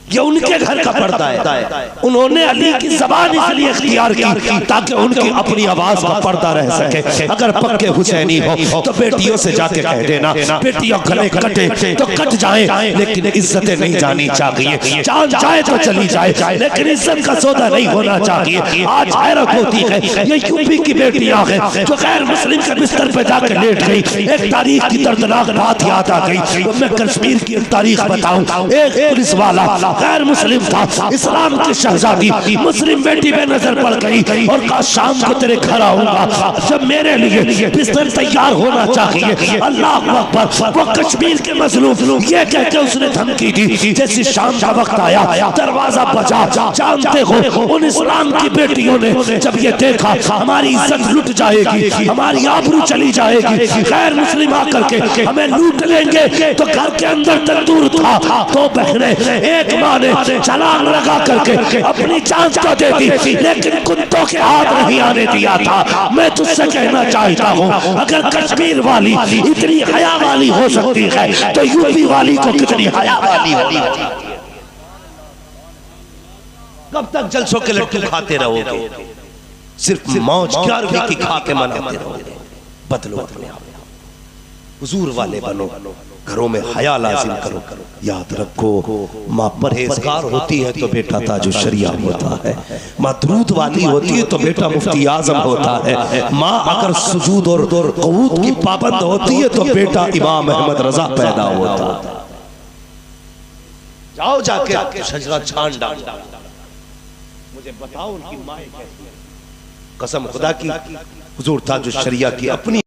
ये उनके घर का पर्दा है, उन्होंने अली की ज़बान इसलिए इख्तियार की ताकि उनकी अपनी आवाज का पर्दा रह सके। अगर पक्के हुसैनी हो तो बेटियों से जाके कह देना, बेटियों गले कटे तो कट जाए, लेकिन इज्जतें नहीं जानी चाहिए। जान जाए तो चली जाए, लेकिन इज्जत का सौदा नहीं होना चाहिए। आज हैरत होती है, ये यूपी की बेटियां हैं जो गैर मुस्लिम के बिस्तर पे जाकर लेट गई। एक तारीख की दर्दनाक बात याद आ गई, तो मैं कश्मीर की एक तारीख बताऊं। एक पुलिस वाला गैर मुस्लिम था, इस्लाम की शहजादी मुस्लिम बेटी पे नजर पड़ गई और कहा शाम को तेरे घर आऊंगा, जब मेरे लिए बिस्तर तैयार होना चाहिए। अल्लाह अकबर। वो कश्मीर के मजलूम ये कहते उसने धमकी दी, जैसे शाम का वक्त आया दरवाजा बजा, जानते हो उन इस्लाम की बेटियों ने जब ये देखा हमारी इज्जत लुट जाएगी, हमारी आबरू चली जाएगी, गैर मुस्लिम आकर के हमें लूट लेंगे, तो घर के अंदर तंदूर था, तो बहने एक माँ ने छलांग लगा करके अपनी जान को दे दी, लेकिन कुत्तों के हाथ नहीं आने दिया था। मैं तुझसे कहना चाहता हूँ, अगर कश्मीर वाली इतनी हया वाली हो सकती है तो यूपी वाली को कितनी हया वाली होगी। कब तक जलसों के लड्डू खाते रहोगे, सिर्फ मौज 11वीं की खा के मनाते रहोगे। बदलो अपने आप, हुजूर वाले बनो, घरों में हया लाजिम करो। याद रखो, माँ परहेजगार होती है तो बेटा ताजु शरिया होता है, माँ दरूद वाली होती है तो बेटा मुफ्ती आजम होता है, माँ अगर सुजूद और क़ुऊद की पाबंद होती है तो बेटा इमाम अहमद रजा पैदा होता है। जाओ जाके शजरा छान डाल, मुझे बताओ उनकी माँ कैसी है। कसम खुदा की, हुजूर ताजु शरिया की अपनी